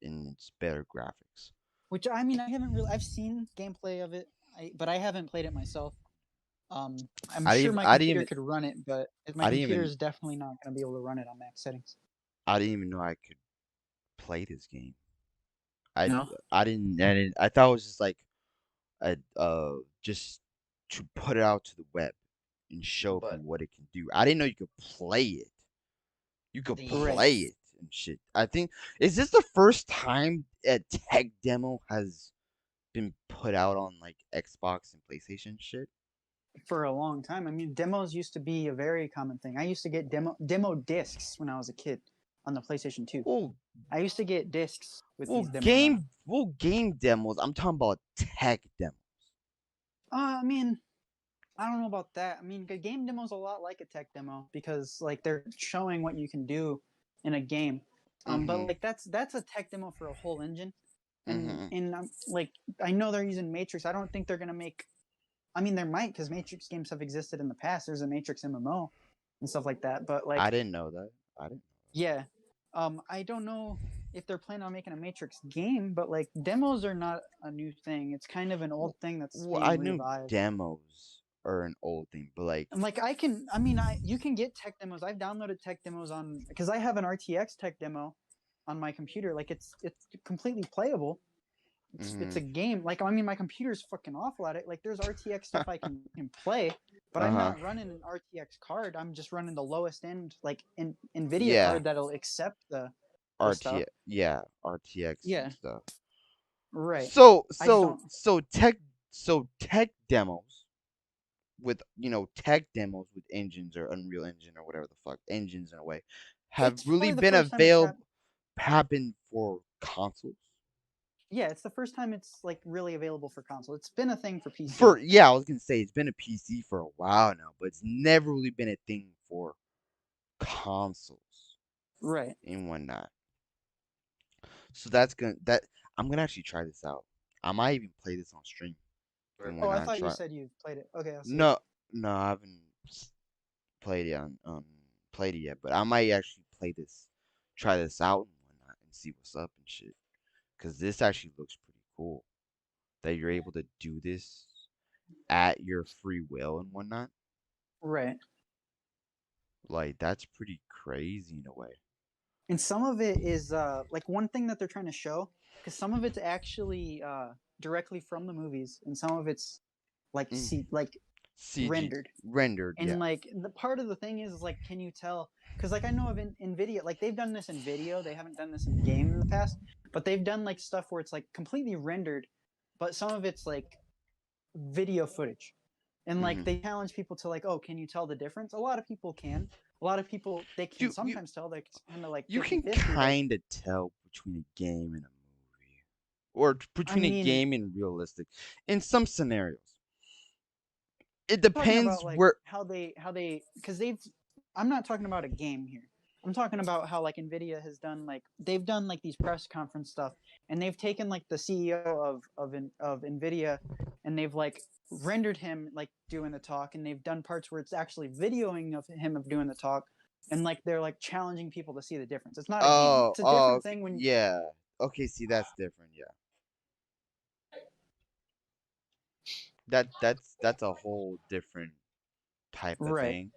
it's better graphics. Which I mean, I've seen gameplay of it, but I haven't played it myself. I'm I sure didn't my I didn't computer even could run it, but my I didn't computer even is definitely not going to be able to run it on max settings. I didn't even know I could play this game. I No. I thought it was just like a just to put it out to the web and show But people what it can do. I didn't know you could play it. You could the Right. play it and shit. I think is this the first time a tech demo has been put out on like Xbox and PlayStation shit? For a long time. I mean, demos used to be a very common thing. I used to get demo discs when I was a kid on the PlayStation 2. Well, I used to get discs with these demos on them. game demos. I'm talking about tech demos. I mean, I don't know about that. I mean, a game demo's a lot like a tech demo because like they're showing what you can do in a game. But Mhm. like that's a tech demo for a whole engine, and Mhm. like I know they're using Matrix. I don't think they're gonna make. I mean, there might because Matrix games have existed in the past. There's a Matrix MMO and stuff like that. But I like, didn't know that. I didn't. yeah, I don't know if they're planning on making a Matrix game, but like demos are not a new thing. It's kind of an old thing that's Well, I being knew revived. demos are an old thing, but like, And like you can get tech demos. I've downloaded tech demos on because I have an RTX tech demo on my computer. Like it's completely playable. It's a mhm. game. Like I mean, my computer's fucking awful at it. Like there's RTX stuff I can play, but Uh I'm huh. not running an RTX card. I'm just running the lowest end like NVIDIA Yeah. card that'll accept the stuff. RTX. Yeah. RTX and Yeah, stuff. right. So I just so don't. so tech so tech demos with tech demos with engines or Unreal Engine or whatever the fuck engines in a way have It's really probably the been first time it's available happened. happen for consoles. Yeah, it's the first time it's like really available for console. It's been a thing for PC. For yeah, I was gonna say it's been a PC for a while now, but it's never really been a thing for consoles Right. and whatnot. So that I'm gonna actually try this out. I might even play this on stream and Oh, I whatnot. thought you Try said you've played it. Okay, I'll see it. no no, I haven't played it played it yet, but I might actually try this out and whatnot, and see what's up and shit. Cause this actually looks pretty cool that you're able to do this at your free will and whatnot. Right. Like that's pretty crazy in a way. And some of it is like one thing that they're trying to show because some of it's actually directly from the movies, and some of it's like Mm. see like CG rendered. rendered, And yeah. like the part of the thing is like, can you tell? Because like I know of Nvidia, like they've done this in video. They haven't done this in game in the past, but they've done like stuff where it's like completely rendered, but some of it's like video footage. And like Hmm. they challenge people to like, oh, can you tell the difference? A lot of people can. A lot of people they can You sometimes tell. They kind of like you can 50-50. Like, kind of tell between a game and a movie, or I between a mean, game and realistic. In some scenarios, it talking about depends like where. how they because they've I'm not talking about a game here. I'm talking about how like Nvidia has done like they've done like these press conference stuff, and they've taken like the CEO of Nvidia, and they've like rendered him like doing the talk, and they've done parts where it's actually videoing of him of doing the talk, and like they're like challenging people to see the difference. It's not a game. Oh, It's a oh, different okay, thing when yeah. Okay, see, that's different. Yeah, that's a whole different type of right. thing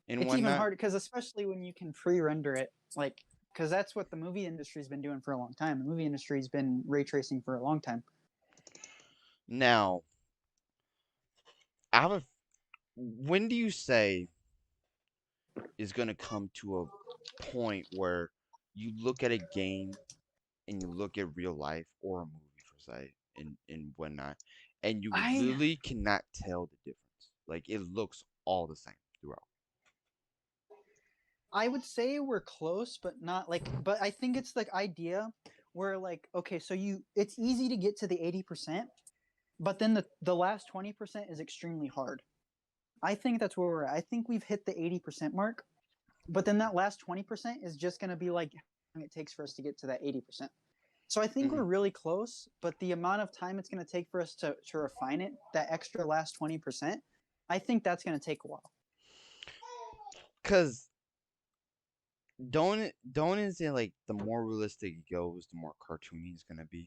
and It's even whatnot. harder because especially when you can pre-render it, like because that's what the movie industry's been doing for a long time. The movie industry's been ray tracing for a long time. Now, I have a. When do you say is going to come to a point where you look at a game and you look at real life or a movie for say and whatnot, and you I literally cannot tell the difference. Like it looks all the same throughout. I would say we're close, but not like. But I think it's like idea where like okay, so you it's easy to get to the 80%, but then the last 20% is extremely hard. I think that's where we're at. I think we've hit the 80% mark, but then that last 20% is just going to be like how long it takes for us to get to that 80%. So I think Hmm. we're really close, but the amount of time it's going to take for us to refine it, that extra last 20%, I think that's going to take a while. Cause don't is it like the more realistic it goes, the more cartoony it's gonna be.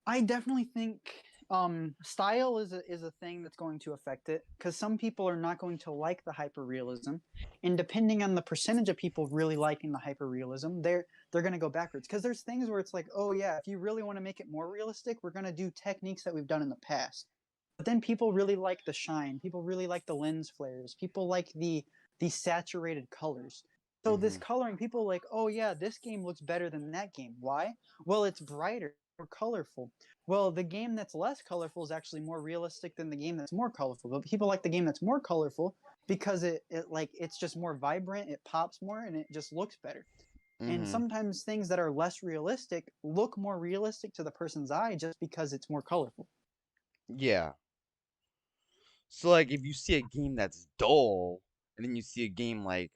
I definitely think style is a thing that's going to affect it because some people are not going to like the hyperrealism, and depending on the percentage of people really liking the hyperrealism, they're going to go backwards because there's things where it's like, oh yeah, if you really want to make it more realistic, we're going to do techniques that we've done in the past. But then people really like the shine, people really like the lens flares, people like the saturated colors. So this Hmm. coloring, people like, oh yeah, this game looks better than that game. Why? Well, it's brighter, more colorful. Well, the game that's less colorful is actually more realistic than the game that's more colorful. But people like the game that's more colorful because it like it's just more vibrant, it pops more, and it just looks better. And Hmm. sometimes things that are less realistic look more realistic to the person's eye just because it's more colorful. Yeah. So like if you see a game that's dull, and then you see a game like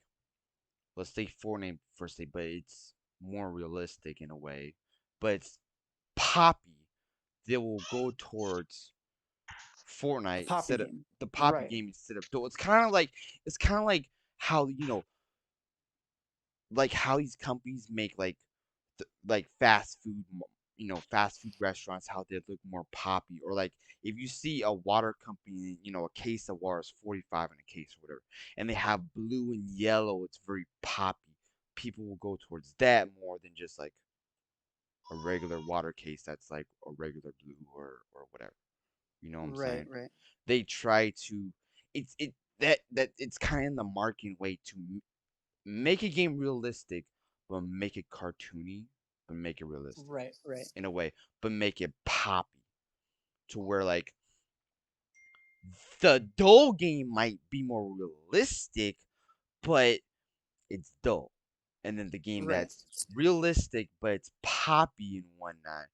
let's say Fortnite for say, but it's more realistic in a way, but it's poppy, they will go towards The Fortnite poppy instead of game. the poppy Right. game instead of dull. It's kind of like how like how these companies make like like fast food, fast food restaurants, how they look more poppy, or like if you see a water company, a case of water is 45 in a case or whatever, and they have blue and yellow, it's very poppy. People will go towards that more than just like a regular water case that's like a regular blue or whatever. You know what I'm Right, saying? right. They try to it that it's kind of the marketing way to make a game realistic, but make it cartoony, but make it realistic Right, right. in a way, but make it poppy to where like the dull game might be more realistic, but it's dull. And then the game Right. that's realistic, but it's poppy and whatnot,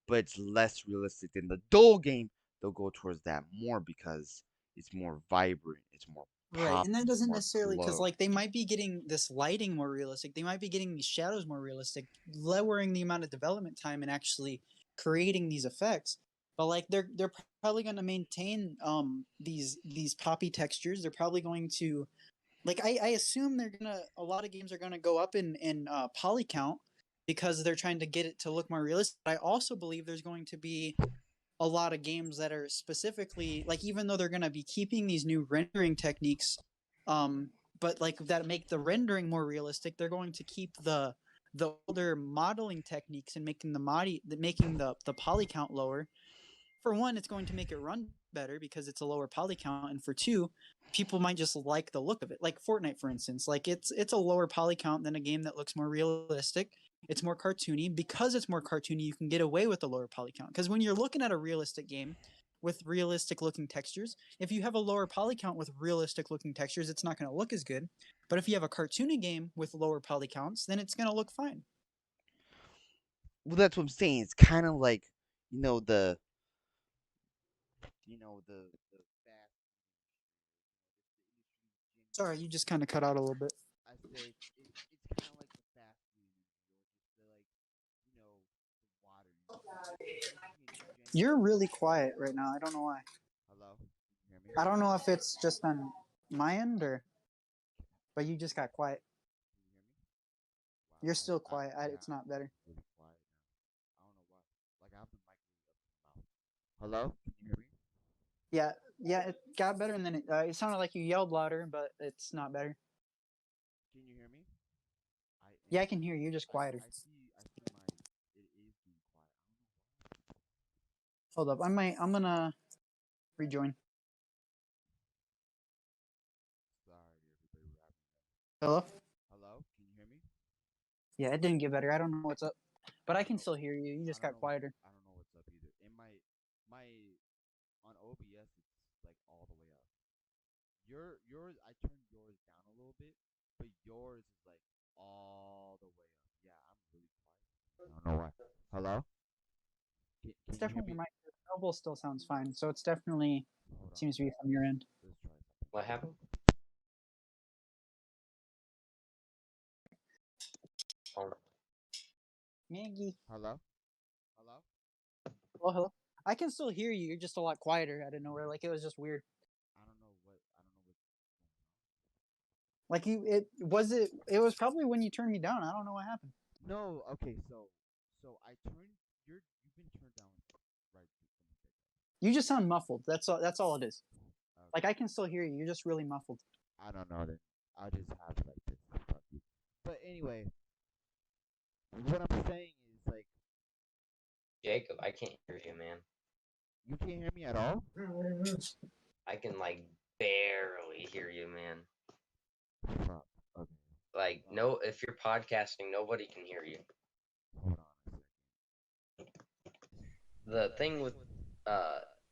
but it's less realistic than the dull game, they'll go towards that more because it's more vibrant, it's more Right, and that poppy, doesn't more necessarily because glow. like they might be getting this lighting more realistic. They might be getting these shadows more realistic, lowering the amount of development time and actually creating these effects. But like they're probably going to maintain these poppy textures. They're probably going to like I assume they're gonna a lot of games are gonna go up in poly count because they're trying to get it to look more realistic. I also believe there's going to be a lot of games that are specifically like even though they're going to be keeping these new rendering techniques um but like that make the rendering more realistic, they're going to keep the older modeling techniques and making the poly count lower. For one, it's going to make it run better because it's a lower poly count, and for two, people might just like the look of it. Like Fortnite, for instance, like it's a lower poly count than a game that looks more realistic. It's more cartoony. Because it's more cartoony, you can get away with a lower poly count. Because when you're looking at a realistic game with realistic looking textures, if you have a lower poly count with realistic looking textures, it's not going to look as good. But if you have a cartoony game with lower poly counts, then it's going to look fine. Well, that's what I'm saying. It's kind of like, you know, the fast. Sorry, you just kind of cut out a little bit. I say it's kind of like the fast food industry, or just the like, the water industry. You're really quiet right now. I don't know why. Hello, can you hear me? I don't know if it's just on my end or, but you just got quiet. Can you hear me? Wow, You're still quiet. yeah, It's not better. really quiet now. I don't know why. Like I have the mic really up to my mouth. Hello, can you hear me? Yeah, yeah, it got better, and then it sounded like you yelled louder, but it's not better. Can you hear me? I Yeah, am. I can hear you. You're just quieter. I see. I see my. It is being quiet. I don't know why. Hold up. I'm gonna rejoin. Sorry, everybody. We're having. Hello? Hello, can you hear me? Yeah, it didn't get better. I don't know what's up, but I can still hear you. You I just don't got know. quieter. I don't know what's up either. In my on OBS, it's like all the way up. Yours, I turned yours down a little bit, but yours is like all the way up. Yeah, I'm really quiet. I don't know why. Hello? It's Can you hear definitely me? my mobile still sounds fine, so it's definitely Hold on. seems to be from your end. Let's try something. What happened? Hold on. Maggie. Hello? Hello? Hello, hello. I can still hear you. You're just a lot quieter out of nowhere. Like it was just weird. I don't know what. I don't know what's going Like it was probably when you turned me down. I don't know what happened. on. No. Okay. So I turned. You've been turned down right from the get You just sound muffled. That's all it is. go. Like I can still hear you. You're just really muffled. I don't know then. I'll just have like this. Fuck you. But anyway, what I'm saying is like Jacob, I can't hear you, man. you can't hear me at all. I can like barely hear you, man. Fuck. Okay. Like no, if you're podcasting, nobody can hear you. Hold on a second. The thing with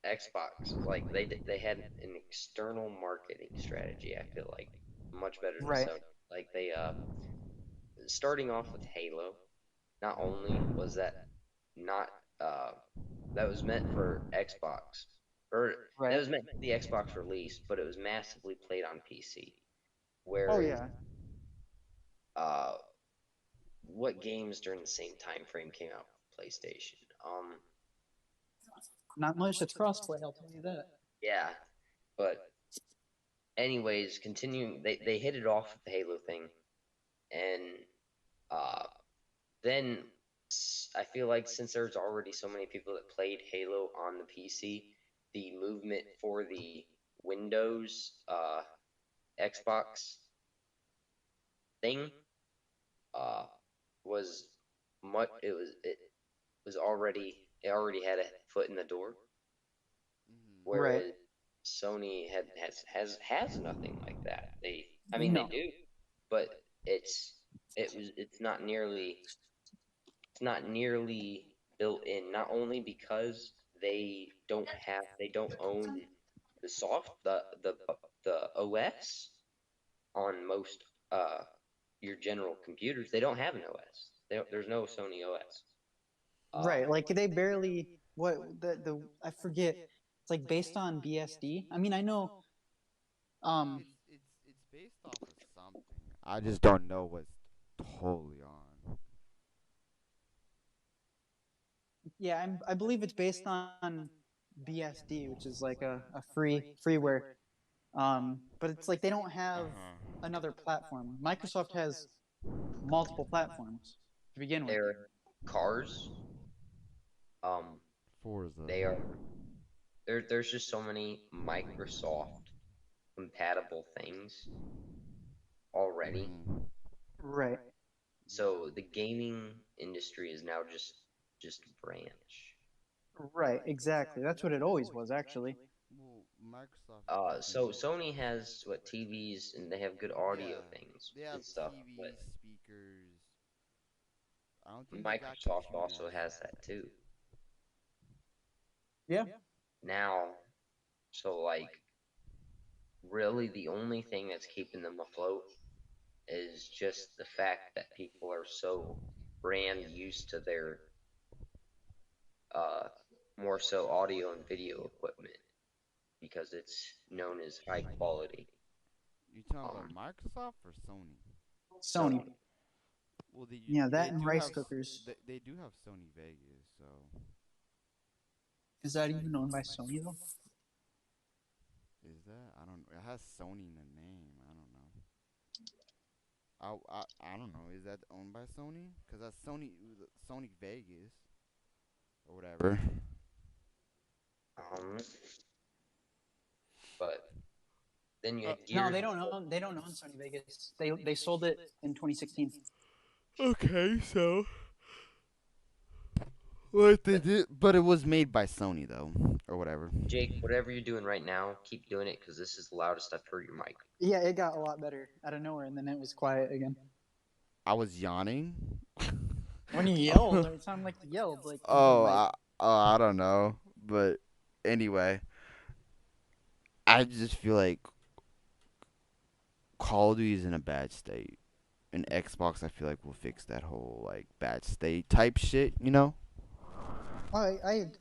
Xbox, like they had an external marketing strategy. I feel like much better than Right. Sony. Like they starting off with Halo. Not only was that not that was meant for Xbox, or that Right. was meant for the Xbox release, but it was massively played on PC. Oh Whereas yeah. uh, what games during the same time frame came out for PlayStation? Not much. It's crossplay. I'll tell you that. Yeah, but anyways, continuing, they hit it off with the Halo thing, and uh, then I feel like since there's already so many people that played Halo on the PC, the movement for the Windows Xbox thing uh, was much. It already had a foot in the door, Mm-hmm. Right. whereas Sony has nothing like that. I mean, they No. do, but it's not nearly built in. Not only because they don't own the OS on most your general computers. They don't have an OS. There's no Sony OS. Right. Like they barely what the I forget. It's like based on BSD. I mean, I know. It's based off of something. I just don't know what's totally on. Yeah, I believe it's based on BSD, which is like a freeware. But it's like they don't have Uh-huh. another platform. Microsoft has multiple platforms to begin with. Their cars, um, Forza. they are there's just so many Microsoft compatible things already. Mhm. Right. So the gaming industry is now just a branch. Right. Exactly. That's what it always was, actually. Microsoft is definitely So known Sony for has what TVs and they have good audio yeah. things They have and stuff, but TVs, speakers. I don't think they got Microsoft also computers. has that too. Yeah. Now, so like really the only thing that's keeping them afloat is just the fact that people are so brand used to their uh more so audio and video equipment because it's known as high quality. You talking about Um, Microsoft or Sony? Sony. Sony. Well, Yeah, they that and do rice have cookers. they do have Sony Vegas. So Is that even owned by Sony though? is that I don't. It has Sony in the name. I don't know. I don't know. Is that owned by Sony? Cause that's Sony Vegas or whatever. Um, but then you Uh, had No, Gears. they don't own Sony Vegas. They sold it in 2016. okay, so what they But did, but it was made by Sony though, or whatever. Jake, whatever you're doing right now, keep doing it because this is the loudest I've heard your mic. Yeah, it got a lot better out of nowhere, and then it was quiet again. I was yawning. When you yelled, it sounded like you yelled like into the oh, mic. I don't know, but anyway, I just feel like Call of Duty is in a bad state. And Xbox, I feel like will fix that whole like bad state type shit. You know?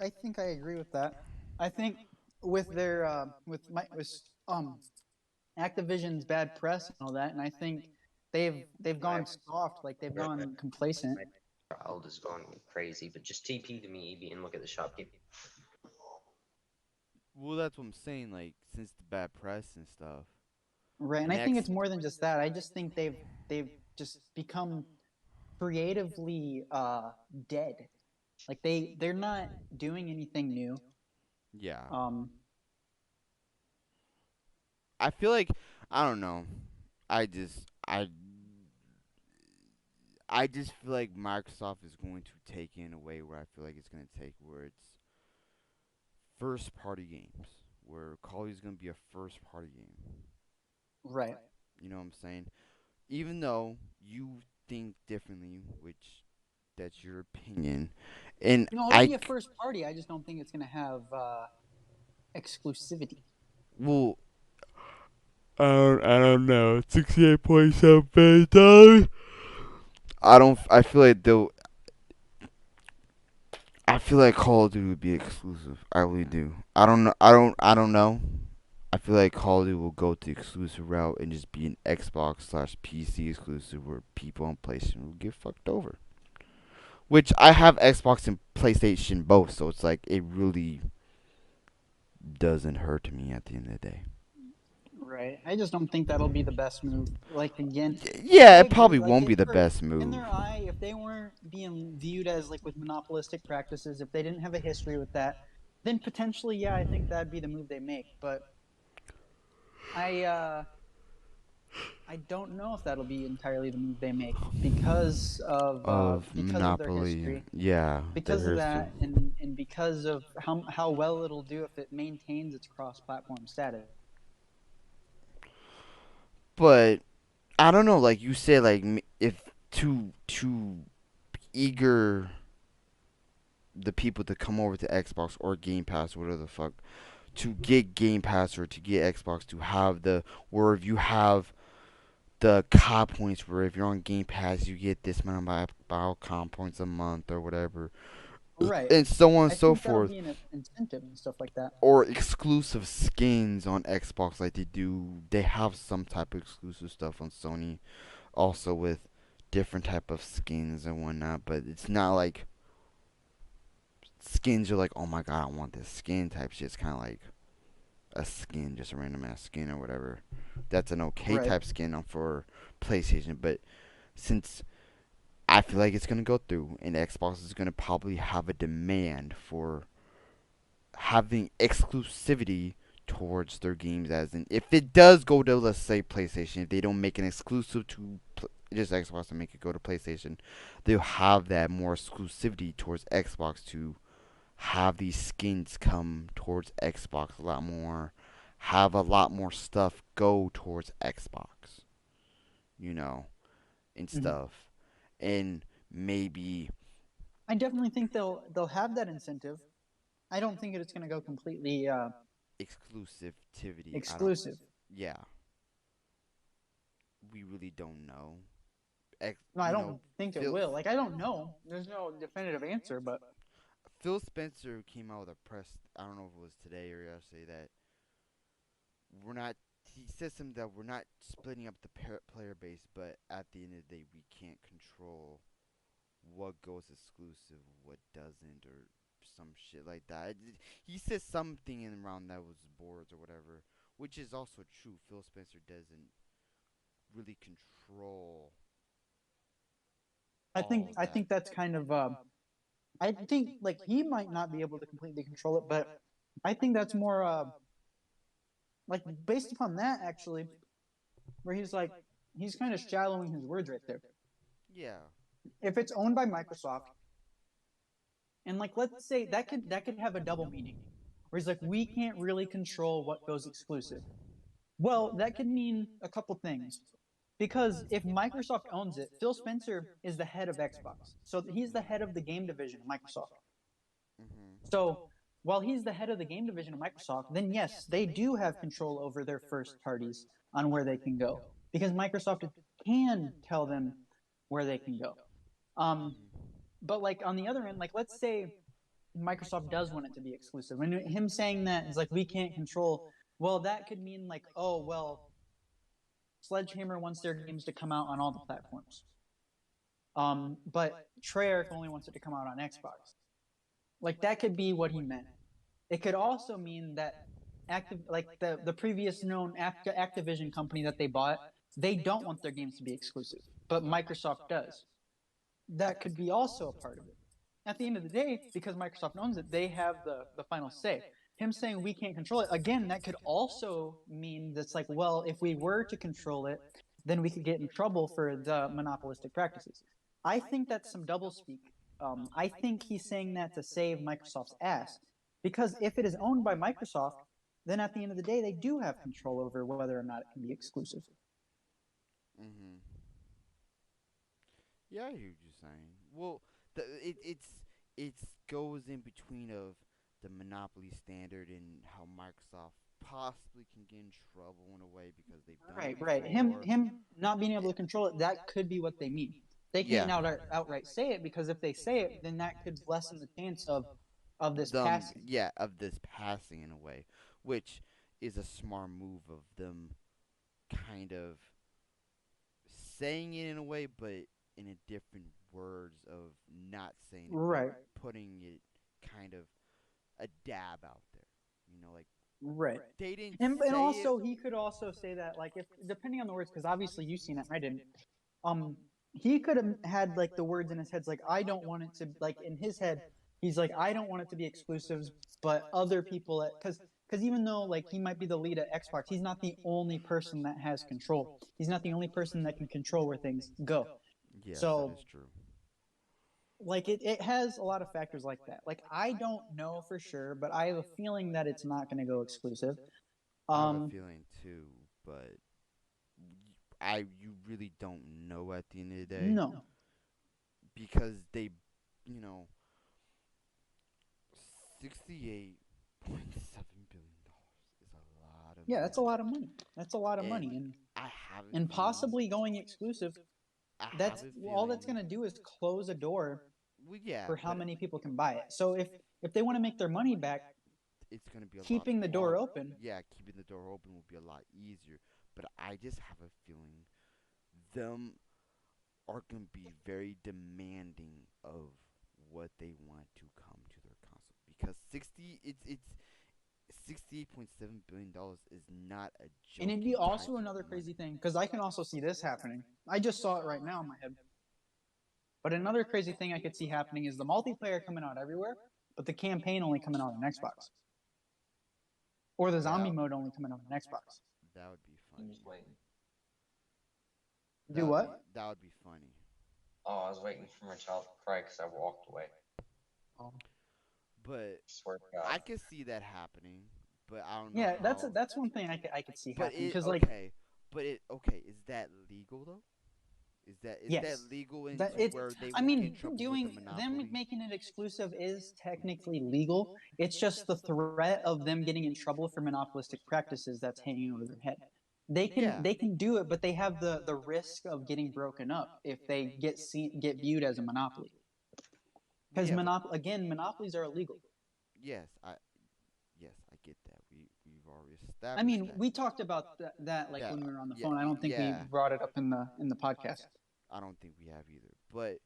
I think I agree with that. I think with their with Activision's bad press and all that, and I think they've gone soft, like they've gone complacent. My child is going crazy, but just TP to me, EB, and look at the shopkeep. Well, that's what I'm saying. Like since the bad press and stuff, Right, and and I think X. it's more than just that. I just think they've just become creatively dead. Like they're not doing anything new. Yeah, Um, I feel like I don't know. I just I just feel like Microsoft is going to take in a way where I feel like it's going to take where it's first party games, where Call of Duty is going to be a first party game. right. You know what I'm saying? Even though you think differently, which that's your opinion, and No, it'll I be a first party. I just don't think it's going to have exclusivity. well, I don't know. 68.7 I don't. I feel like they'll. I feel like Call of Duty would be exclusive. I really do. I don't know. I don't know. I feel like Call of Duty will go the exclusive route and just be an Xbox/PC exclusive where people on PlayStation will get fucked over. Which I have Xbox and PlayStation both, so it's like it really doesn't hurt me at the end of the day. Right. I just don't think that'll be the best move. Like again, Yeah, I it agree. probably Like won't be if the for best in move. their eye, if they weren't being viewed as like with monopolistic practices, if they didn't have a history with that, then potentially, yeah, I think that'd be the move they make. But I I don't know if that'll be entirely the move they make Of because of their Monopoly, history, yeah, because their of history. that, and because of how well it'll do if it maintains its cross-platform status. But I don't know, like you said, like if too eager the people to come over to Xbox or Game Pass, whatever the fuck, to get Game Pass or to get Xbox to have the, or if you have the COD points where if you're on Game Pass you get this amount of Biocom points a month or whatever, Right. and so on and I so think that'll forth, be an incentive and stuff like that. or exclusive skins on Xbox like they do. They have some type of exclusive stuff on Sony also with different type of skins and whatnot, but it's not like skins you're like, oh my god, I want this skin type shit. It's kind of like a skin, just a random ass skin or whatever. That's an okay Right. type skin for PlayStation, but since I feel like it's gonna go through, and Xbox is gonna probably have a demand for having exclusivity towards their games. As in, if it does go to, let's say, PlayStation, if they don't make an exclusive to just Xbox and make it go to PlayStation, they'll have that more exclusivity towards Xbox to have these skins come towards Xbox a lot more. have a lot more stuff go towards Xbox, you know, and Mhm. stuff. And maybe I definitely think they'll have that incentive. I don't think it's going to go completely exclusivity. I don't. exclusive. Yeah, we really don't know. No, I You know, don't think it Phil will. Like, I don't know. There's no definitive answer, but Phil Spencer came out with a press. I don't know if it was today or yesterday that we're not. He says something that we're not splitting up the player base, but at the end of the day, we can't control what goes exclusive, what doesn't, or some shit like that. He says something in around that was boards or whatever, which is also true. Phil Spencer doesn't really control I all think of I that. think that's kind of I think like he might not be able to completely control it, but I think that's more like based upon that actually, where he's like he's kind of shallowing his words right there. Yeah. If it's owned by Microsoft, and like let's say that could have a double meaning, where he's like we can't really control what goes exclusive. Well, that could mean a couple things. Because if Microsoft owns it, Phil Spencer is the head of Xbox. So he's the head of the game division of Microsoft. Mhm. So while he's the head of the game division of Microsoft, then yes, they do have control over their first parties on where they can go because Microsoft can tell them where they can go. Um, Mhm. but like on the other end, like let's say Microsoft does want it to be exclusive, and him saying that is like we can't control. Well, that could mean like, oh well, Sledgehammer wants their games to come out on all the platforms. But Treyarch only wants it to come out on Xbox. Like that could be what he meant. It could also mean that like the previous known Activision company that they bought, they don't want their games to be exclusive, but Microsoft does. That could be also a part of it. At the end of the day, because Microsoft owns it, they have the final say. Him saying we can't control it again, that could also mean that's like, well, if we were to control it, then we could get in trouble for the monopolistic practices. I think that's some doublespeak. I think he's saying that to save Microsoft's ass, because if it is owned by Microsoft, then at the end of the day, they do have control over whether or not it can be exclusive. Mhm. Yeah, I hear what you're saying. Well, it's goes in between of the monopoly standard and how Microsoft possibly can get in trouble in a way because they've done it Right, right. Him before. him not being able to control it, that could be what they mean. They can't Yeah. outright say it because if they say it, then that could lessen the chance of this Them, passing. yeah, of this passing in a way, which is a smart move of them kind of saying it in a way, but in a different words of not saying it, but Right, putting it kind of a dab out there. Like right. they didn't And say it. also he could also say that like if depending on the words, because obviously you've seen it, I didn't. Um, he could have had like the words in his head like I don't want it to like in his head he's like I don't want it to be exclusives, but other people at because even though like he might be the lead at Xbox, he's not the only person that has control. He's not the only person that can control where things go. Yes, that So is true. like it has a lot of factors like that. Like I don't know for sure, but I have a feeling that it's not going to go exclusive. I have a Um, feeling too, but I you really don't know at the end of the day no. because they, you know, $68.7 billion is a lot of Yeah, that's a money, lot of money. That's a lot of and money, I have and a feeling. possibly going exclusive. I have That's a all that's feeling. going to do is close a door Well, yeah, for how but many people can buy it. So if they want to make their money back, it's gonna be a lot keeping the door hard. open. Yeah, keeping the door open will be a lot easier. But I just have a feeling them are gonna be very demanding of what they want to come to their console because 68.7 billion dollars is not a And it'd be joking type also another of money. crazy thing because I can also see this happening. I just saw it right now in my head. But another crazy thing I could see happening is the multiplayer coming out everywhere, but the campaign only coming out on Xbox, or the zombie Yeah, mode only coming out on Xbox. That would be I'm funny. just waiting. Do what? That would be funny. Oh, I was waiting for my child to cry because I walked away. Oh. But Swear to God. I could see that happening. but I don't know Yeah, how. that's one thing I could see But happening it because like okay, but it okay. Is that legal though? Is that yes, legal that into it. where they I won't get in mean, trouble with the doing them monopoly? making it exclusive is technically legal. It's just the threat of them getting in trouble for monopolistic practices that's hanging over their head. Yeah, They can do it, but they have the risk of getting broken up if they get viewed as a monopoly. Because yeah, but again, monopolies are illegal. yes, I get that. We've already I established mean, that. we talked about that like That when we were on the yeah, phone. I don't think we yeah. brought it up in the podcast. I don't think we have either. But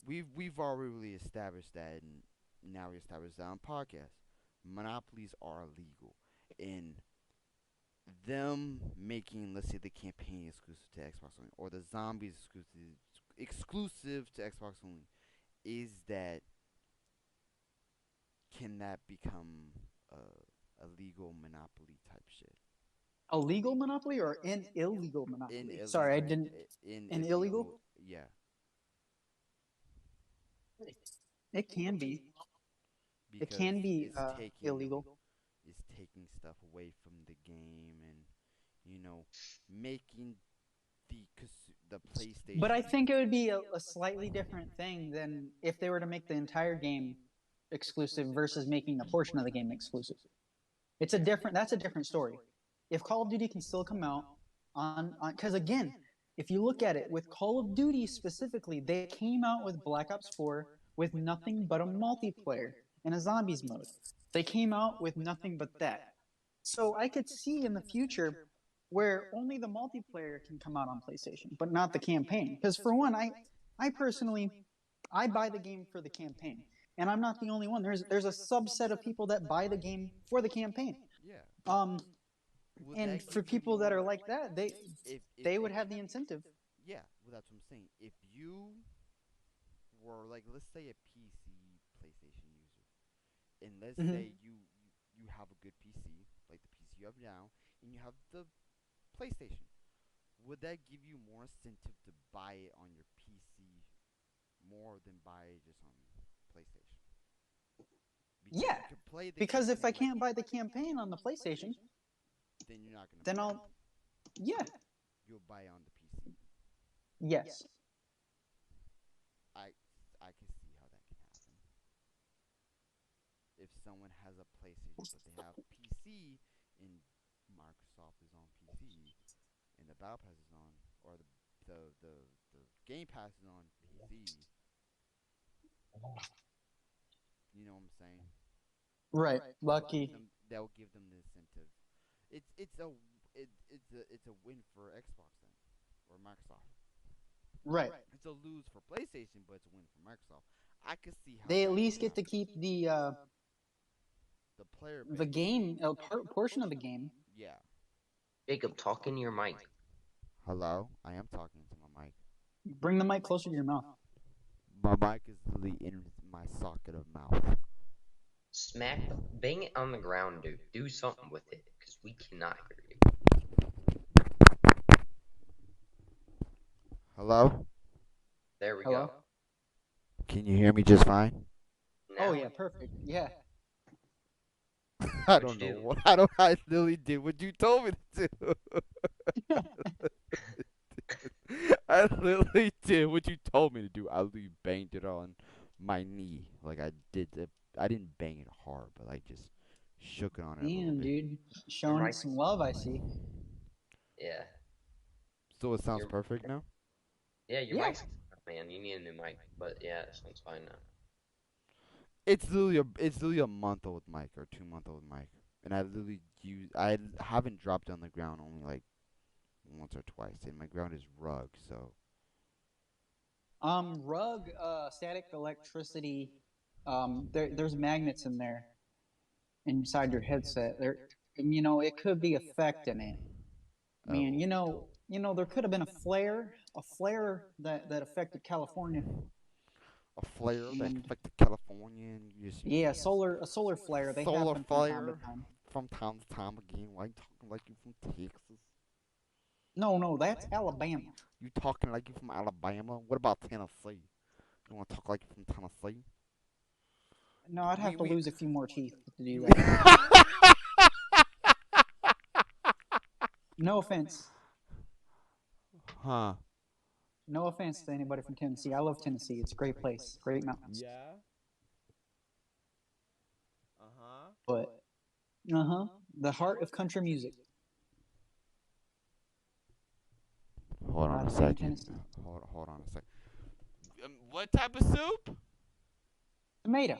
we've already established that, and now we established that on podcast. Monopolies are illegal, and them making, let's say, the campaign exclusive to Xbox only, or the zombies exclusive to Xbox only, is that can that become a legal monopoly type shit? A legal monopoly or an illegal In monopoly? Sorry, I illegal, didn't. in An illegal, illegal? yeah, It can be. It because can be it's taking illegal. stuff away from the game, and making the But I PlayStation. think it would be a slightly different thing than if they were to make the entire game exclusive versus making a portion of the game exclusive. It's a Yeah. different. That's a different story. If Call of Duty can still come out on because again, if you look at it with Call of Duty specifically, they came out with Black Ops 4 with nothing but a multiplayer and a zombies mode. They came out with nothing but that. So I could see in the future where only the multiplayer can come out on PlayStation, but not the campaign. Because for one, I personally I buy the game for the campaign, and I'm not the only one. There's a subset of people that buy the game for the campaign. Yeah. Um, Would and that for give you people that are more? like that, If they would have the incentive. yeah, well, that's what I'm saying. If you were like, let's say a PC PlayStation user, and let's Mm-hmm. say you have a good PC, like the PC you have now, and you have the PlayStation, would that give you more incentive to buy it on your PC more than buy it just on PlayStation? Because Yeah, you can play the because if I campaign, can't buy the campaign on the PlayStation, then you're not gonna then buy I'll it. yeah You'll buy it on the PC. yes. I I can see how that can happen. If someone has a PlayStation but they have PC and Microsoft is on PC and the Battle Pass is on, or the Game Pass is on PC, you know what I'm saying? Right, lucky. That will give them the incentive. It's a it's a win for Xbox then, or Microsoft. Right, It's a lose for PlayStation, but it's a win for Microsoft. I could see how they at that can least get to happen. keep The player the base, game portion of the game. yeah. Jacob, talk in your mic. Hello, I am talking to my mic. Bring the mic closer to your mouth. My mic is literally in my socket of mouth. Bang it on the ground, dude. Do something with it, because we cannot hear you. Hello, There we Hello. go. can you hear me just fine? Oh Now, yeah, perfect. Yeah. I what'd don't you know do? what I don't. I literally did what you told me to do. I literally did what you told me to do. I literally banged it on my knee, like I did. I didn't bang it hard, but I just shook it on it a little Damn, bit. dude, Your showing it mic. some love. I see. Yeah. So it sounds Your perfect now. your Yeah. mic's man. You need a new mic, but yeah, it sounds fine now. It's literally a month old mic or 2 month old mic, and I haven't dropped on the ground only like once or twice, and my ground is rug, so Rug, static electricity. There's magnets in there inside your headset. It could be affecting it. Man, oh, there could have been a flare that affected California, a flare that and affected California, and you just yeah, a solar flare. They solar happen from time to flare time. from time to time again. Why you talking like you from Texas? No, no, that's Alabama. You talking like you from Alabama? What about Tennessee? You want to talk like you from Tennessee? No, I'd We have to we lose a few more teeth to do you that. No offense. Huh? No offense to anybody from Tennessee. I love Tennessee. It's a great place, great mountains. Yeah. Uh-huh. But, uh huh, the heart of country music Hold on a lies here in second. Tennessee. Hold on a second. What type of soup? Tomato.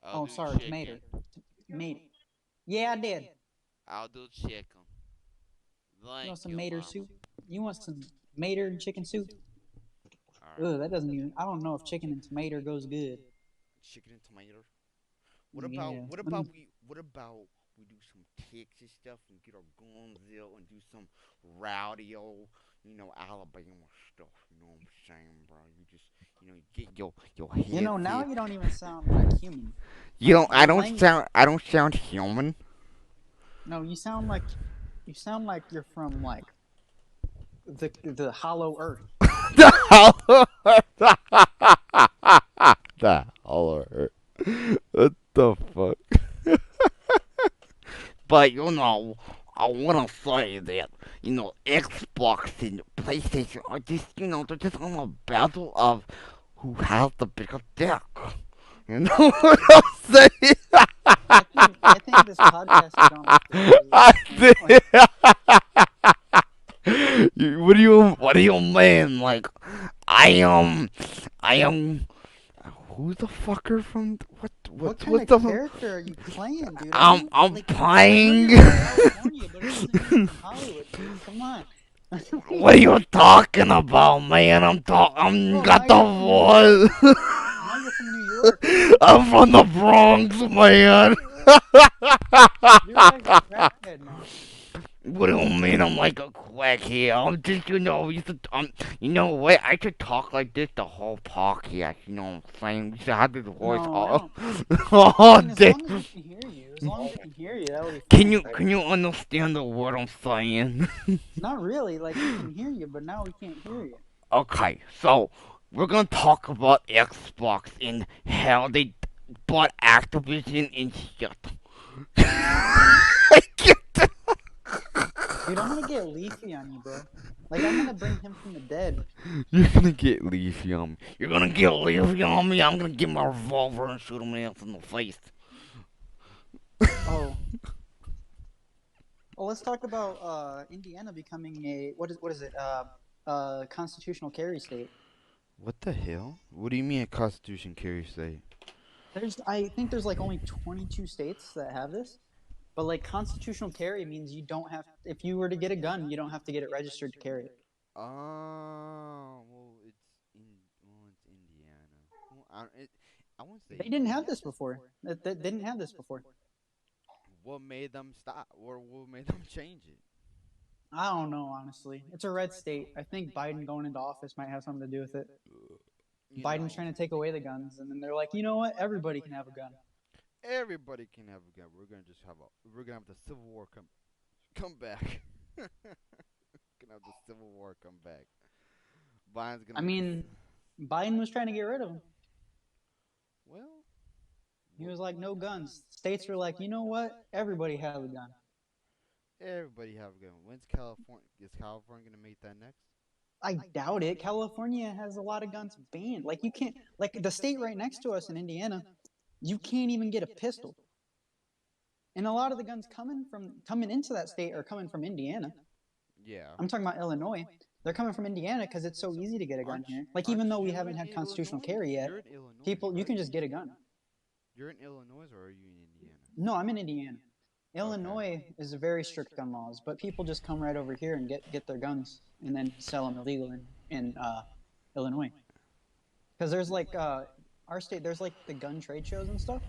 I'll Oh, do sorry, tomato. chicken. Tomato. Yeah, I did. I'll do chicken. You Thank want some you, mater mama. soup? You want some mater and chicken soup? Alright. Ugh, that doesn't even. I don't know if chicken and tomato goes good. Chicken and tomato. Yeah. What about we do some Texas stuff and get our guns out and do some rowdy old, Alabama stuff. You know what I'm saying, bro? You just, get your You know, now headset. you don't even sound like human. You Like don't. your language. I don't sound human. No, you sound like you're from like the hollow earth. The hollow. The hollow. What the fuck? But I wanna say that Xbox and PlayStation are just they're just on a battle of who has the bigger dick. You know what I'm saying? I think this podcast is going off the rails I at this point. what do you mean? Like, I am. Who's the fucker from What kind what's of the? character are you playing, dude? I'm Like I know playing. you're from California, but it doesn't mean you're from Hollywood, dude. Come on. What are you talking about, man? I'm Well, got the voice. now you're from New York. I'm from the Bronx, man. You're like a crackhead now. What do you mean I'm like a quackhead? I'm just, you know what? I could talk like this the whole podcast, you know what I'm saying? We should have this voice No, I all, don't. I all mean, as day. long as we can hear you, as long as we can hear you, that'll be Can fine. you understand the word I'm saying? Not really. Like we can hear you, but now we can't hear you. Okay, so we're gonna talk about Xbox and how they bought Activision and shit. Dude, I'm gonna get Leafy on you, bro. Like I'm gonna bring him from the dead. You're gonna get leafy on me. You're gonna get leafy on me. I'm gonna get my revolver and shoot him in the face. Oh. Well, let's talk about Indiana becoming a what is it? Constitutional carry state. What the hell? What do you mean a Constitution carry state? I think there's like only 22 states that have this, but like constitutional carry means you don't have if you were to get a gun, you don't have to get it registered to carry it. Oh, it's Indiana. Well, I won't say They didn't have Indiana. this before. They didn't have this before. What made them stop, or what made them change it? I don't know, honestly. It's a red state. I think Biden going into office might have something to do with it. You Biden's know, trying to take away the guns, and then they're like, you know what? Everybody can have a gun. everybody can have a gun. We're gonna have the Civil War come back. Gonna have the Civil War come back. Biden's gonna I be mean, Biden was trying to get rid of them. well. He was like, no guns. States were like, you know what? Everybody has a gun. Everybody have a gun. When's California? Is California gonna make that next? I doubt it. California has a lot of guns banned. Like you can't like the state right next to us in Indiana, you can't even get a pistol. And a lot of the guns coming into that state are coming from Indiana. Yeah. I'm talking about Illinois. They're coming from Indiana because it's so easy to get a gun Aren't here. Like aren't even though we you haven't in had constitutional Illinois? carry yet, You're in Illinois, people you right? can just get a gun. You're in Illinois, or are you in Indiana? No, I'm in Indiana. Okay. Illinois is a very strict gun laws, but people just come right over here and get their guns and then sell them illegal in Illinois. Because there's like our state, there's like the gun trade shows and stuff,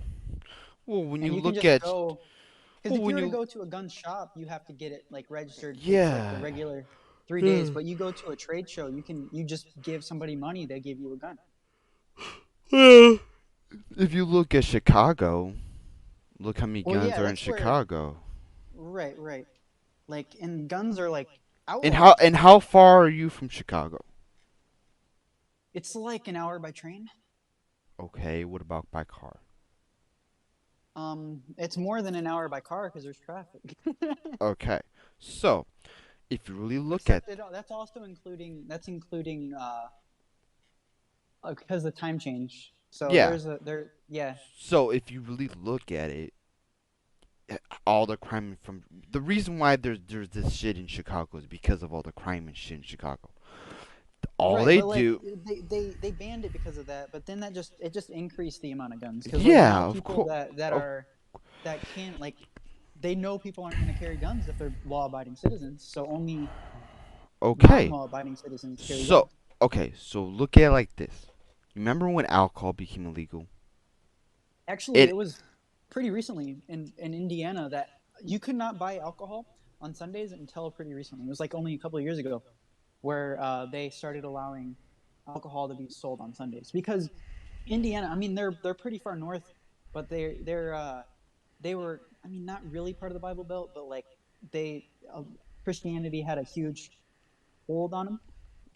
Well, when and you you can look just at go. Because well, if you when were to you go to a gun shop, you have to get it like registered. Takes like the yeah. regular 3 days. But you go to a trade show, you just give somebody money, they give you a gun. Well, if you look at Chicago, look how many Well, guns yeah, are in that's where. Chicago. Right, right. Like, and guns are like And outlawed. how far are you from Chicago? It's like an hour by train. Okay, what about by car? It's more than an hour by car because there's traffic. Okay. So, if you really look at Except that's also including because the time change. So yeah. yeah. So, if you really look at it, all the crime from the reason why there's this shit in Chicago is because of all the crime and shit in Chicago. All Right, they but like do, they banned it because of that, but then it just increased the amount of guns because like now yeah, of people course. that can't like they know people aren't going to carry guns if they're law-abiding citizens, so only Okay. non-law-abiding citizens carry So, guns. okay, so look at it like this. Remember when alcohol became illegal? Actually, It it was pretty recently in Indiana that you could not buy alcohol on Sundays until pretty recently. It was like only a couple of years ago where they started allowing alcohol to be sold on Sundays because Indiana, I mean, they're pretty far north, but they were, I mean, not really part of the Bible Belt, but like they Christianity had a huge hold on them.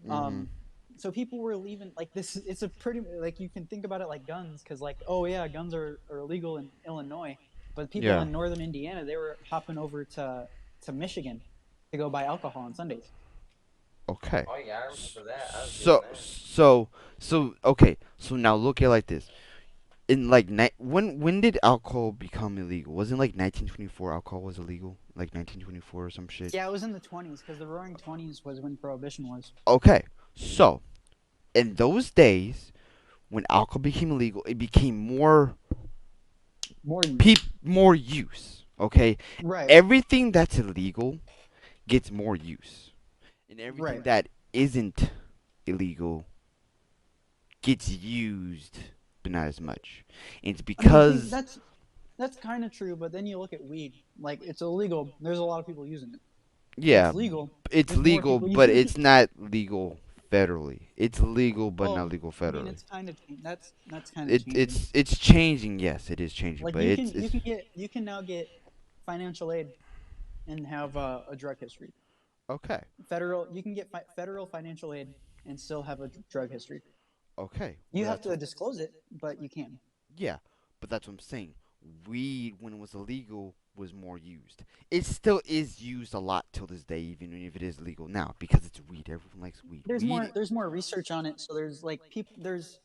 mhm. Um, so people were leaving like this. It's a pretty like you can think about it like guns because like oh yeah, guns are illegal in Illinois, but people Yeah. in northern Indiana they were hopping over to Michigan to go buy alcohol on Sundays. Okay. Oh yeah, I remember that. I was doing So that. okay. So now look at it like this. In like when did alcohol become illegal? Wasn't like 1924 alcohol was illegal? Like 1924 or some shit. Yeah, it was in the 20s because the Roaring 20s was when Prohibition was. Okay. So, in those days when alcohol became illegal, it became More use. more use, okay? Right, Everything that's illegal gets more use. And everything right. that isn't illegal gets used, but not as much. And it's I mean, think because, that's kind of true, but then you look at weed. Like it's illegal. There's a lot of people using it. yeah, It's legal. it's There's more legal, people but using it. it's not legal federally. It's legal, but not Well, legal I mean, federally. it's kind of that's kind of changing. It's changing. Yes, it is changing, Like but it's you can now get financial aid and have a drug history. okay. Federal you can get federal financial aid and still have a drug history. Okay, You but have that's to disclose it, but you can. yeah, but that's what I'm saying. Weed, when it was illegal, was more used. It still is used a lot till this day, even if it is legal now, because it's weed. Everyone likes weed. Weed, There's more research on it, so there's like people there's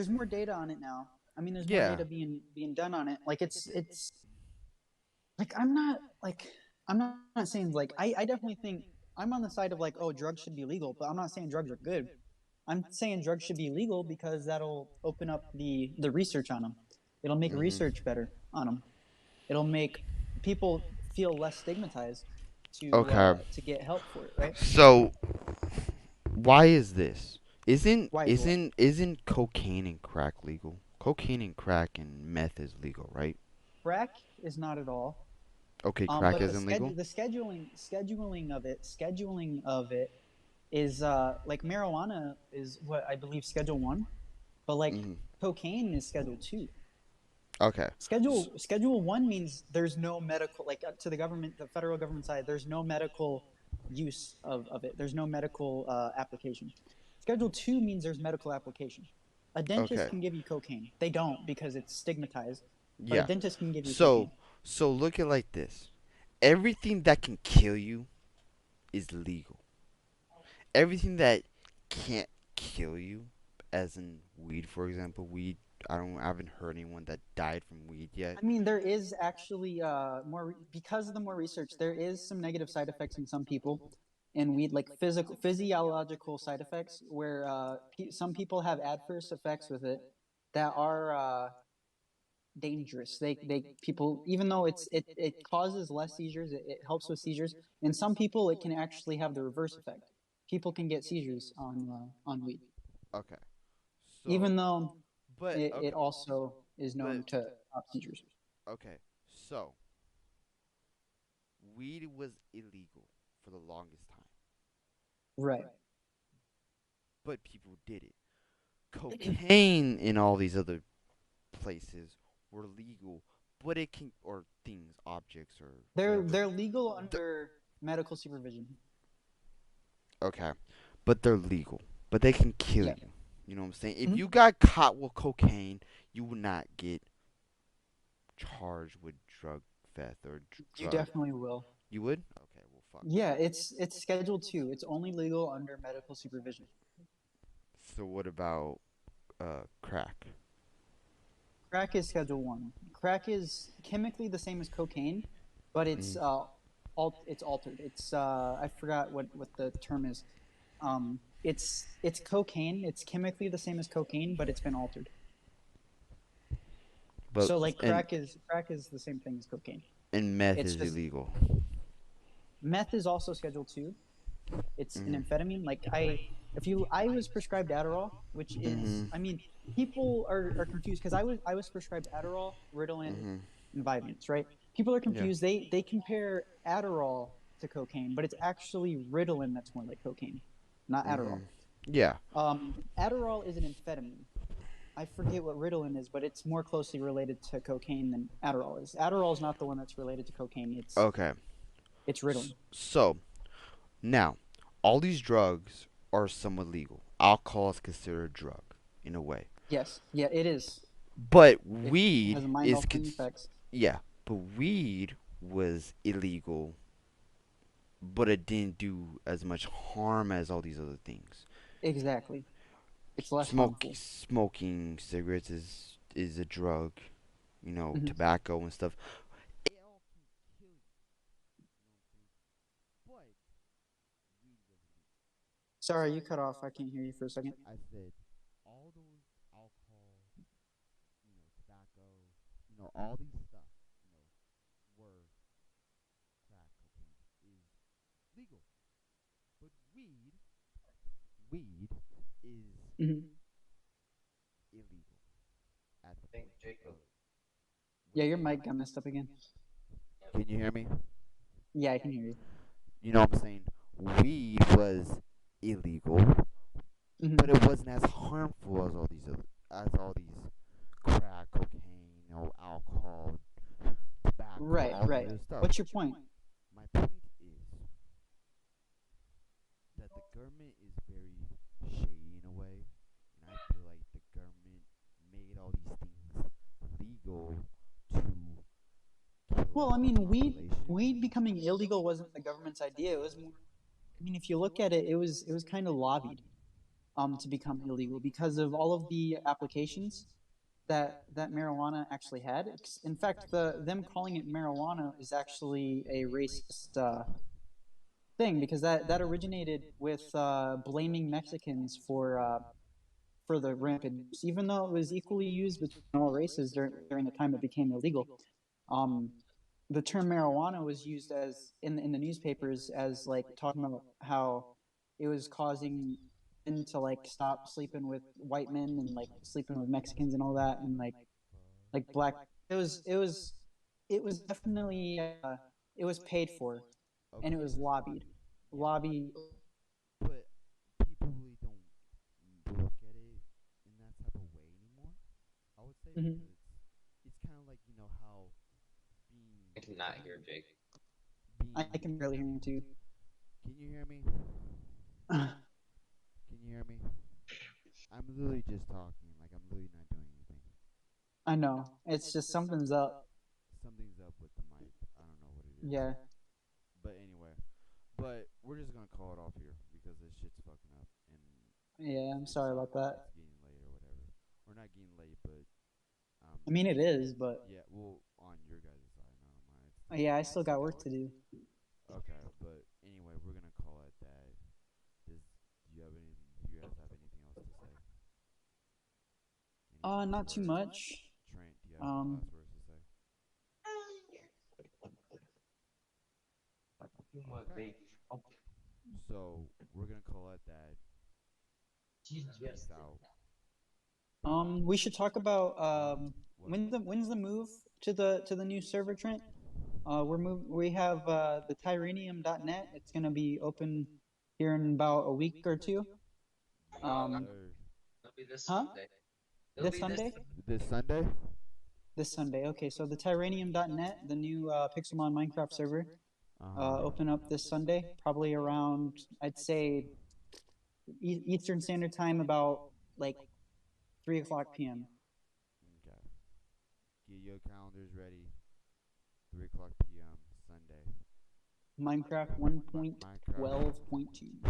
more data on it now. I mean, there's more yeah. data being done on it. Like it's like I'm not saying like I definitely think I'm on the side of like oh drugs should be legal, but I'm not saying drugs are good. I'm saying drugs should be legal because that'll open up the research on them. It'll make Mhm. research better on them. It'll make people feel less stigmatized Okay. to get help for it, right? So why is this? Isn't Why is what? isn't isn't cocaine and crack legal? Cocaine and crack and meth is legal, right? Crack is not at all. Okay, crack But isn't legal. the scheduling of it is like marijuana is what I believe Schedule 1, but like Mhm. cocaine is Schedule 2. Okay. S- Schedule 1 means there's no medical like to the government, the federal government side. There's no medical use of it. There's no medical application. Schedule 2 means there's medical application. A dentist okay. can give you cocaine. They don't because it's stigmatized, but a Yeah. dentist can give you So cocaine. so look at it like this. Everything that can kill you is legal. Everything that can't kill you, as in weed, for example, weed. I haven't heard anyone that died from weed yet. I mean, there is actually because of the more research, there is some negative side effects in some people, and weed like physiological side effects where some people have adverse effects with it that are dangerous. They people even though it causes less seizures, it helps with seizures. In some people, it can actually have the reverse effect. People can get seizures on weed, Okay. So, even though but it okay, also is but known to stop seizures. okay. So, weed was illegal for the longest time, Right. but people did it. Cocaine in all these other places were legal, but it can or things, objects, or whatever. They're legal Th- under medical supervision. okay, but they're legal, but they can kill Yeah. you. You know what I'm saying? If Mhm. you got caught with cocaine, you would not get charged with drug theft or You drug. definitely will. You would? Okay, well, fuck. Yeah, it's Schedule 2. It's only legal under medical supervision. So what about crack? Crack is Schedule 1. Crack is chemically the same as cocaine, but it's Mm. it's altered. It's I forgot what the term is. It's cocaine. It's chemically the same as cocaine, but it's been altered. But So like and crack is the same thing as cocaine. and meth It's is just illegal. meth is also Schedule 2. It's an Mm. amphetamine. I was prescribed Adderall, which is, Mhm. I mean, people are confused because I was prescribed Adderall, Ritalin, Mhm. and Vyvanse, right? People are Yeah. confused. They compare Adderall to cocaine, but it's actually Ritalin that's more like cocaine, not Adderall. Mhm. Yeah. Adderall is an amphetamine. I forget what Ritalin is, but it's more closely related to cocaine than Adderall is. Adderall is not the one that's related to cocaine. Okay. It's Ritalin. So now, all these drugs are somewhat legal. Alcohol is considered a drug in a way, Yes, yeah, it is. but It weed has a is mind-altering effects. yeah, but weed was illegal, but it didn't do as much harm as all these other things. Exactly. It's less harmful. Smoking cigarettes is a drug, Hmm. tobacco and stuff. It all can kill you, but weed was illegal. Sorry, you cut off. I can't hear you for a second. I said all those alcohol, tobacco, all these stuff, were crack cocaine is legal, but weed is Hmm. illegal at the I think point Jacob. of Yeah, what's your it mic called? got messed up again. Can you hear me? Yeah, I can hear you. You know what I'm saying? Weed was illegal, but Hmm. it wasn't as harmful as all these crack, cocaine, alcohol, tobacco, Right, all the right. other stuff. What's your point? My point is that the government is very shady in a way, and I feel like the government made all these things legal to kill Well, off I our mean, population. weed becoming illegal wasn't the government's idea. It was more. I mean, if you look at it, it was kind of lobbied to become illegal because of all of the applications that marijuana actually had. In fact, them calling it marijuana is actually a racist thing because that originated with blaming Mexicans for the rampant use, even though it was equally used between all races during the time it became illegal. Um, the term marijuana was used as in the newspapers as like talking about how it was causing men to like stop sleeping with white men and like sleeping with Mexicans and all that and like black. It was definitely it was paid for and it Okay, was lobbied. yeah, Lobby. but people really don't look at it in that type of way anymore. I would say Mhm. because it's kind of like how being I cannot hear Jake. I can barely hear him too. can you hear me? Can you hear me? I'm literally just talking, like I'm literally not doing anything. I know. It's just something's up. Something's up with the mic. I don't know what it is. Yeah. But anyway, but we're just gonna call it off here because this shit's fucking up and Yeah, I'm sorry about that. it's getting late or whatever. We're not getting late, but I mean, it is, but yeah, well, on your guys' side, not on mine. It's still yeah, I late. still got work to do. Okay, but anyway, we're gonna call it that. Does do you have any? Do you guys have anything else to say? Any last Not too words? much. Trent, do you have any Um, last words to say? Okay. So we're gonna call it that. Peace out. we should talk about What? when's the move to the new server, Trent? We have the Tyrenium.net. It's gonna be open here in about a week or two. No, Yes, Um, sir. it'll be this huh? Sunday. It'll This be this Sunday? This Sunday? This Sunday. Okay, so the Tyrenium.net, the new Pixelmon Minecraft server, Uh huh. open up this Sunday, probably around I'd say Eastern Standard Time, about like 3 o'clock p.m. Okay. Yeah, your calendars ready. 3 o'clock p.m. Sunday. Minecraft Minecraft 1.12.2.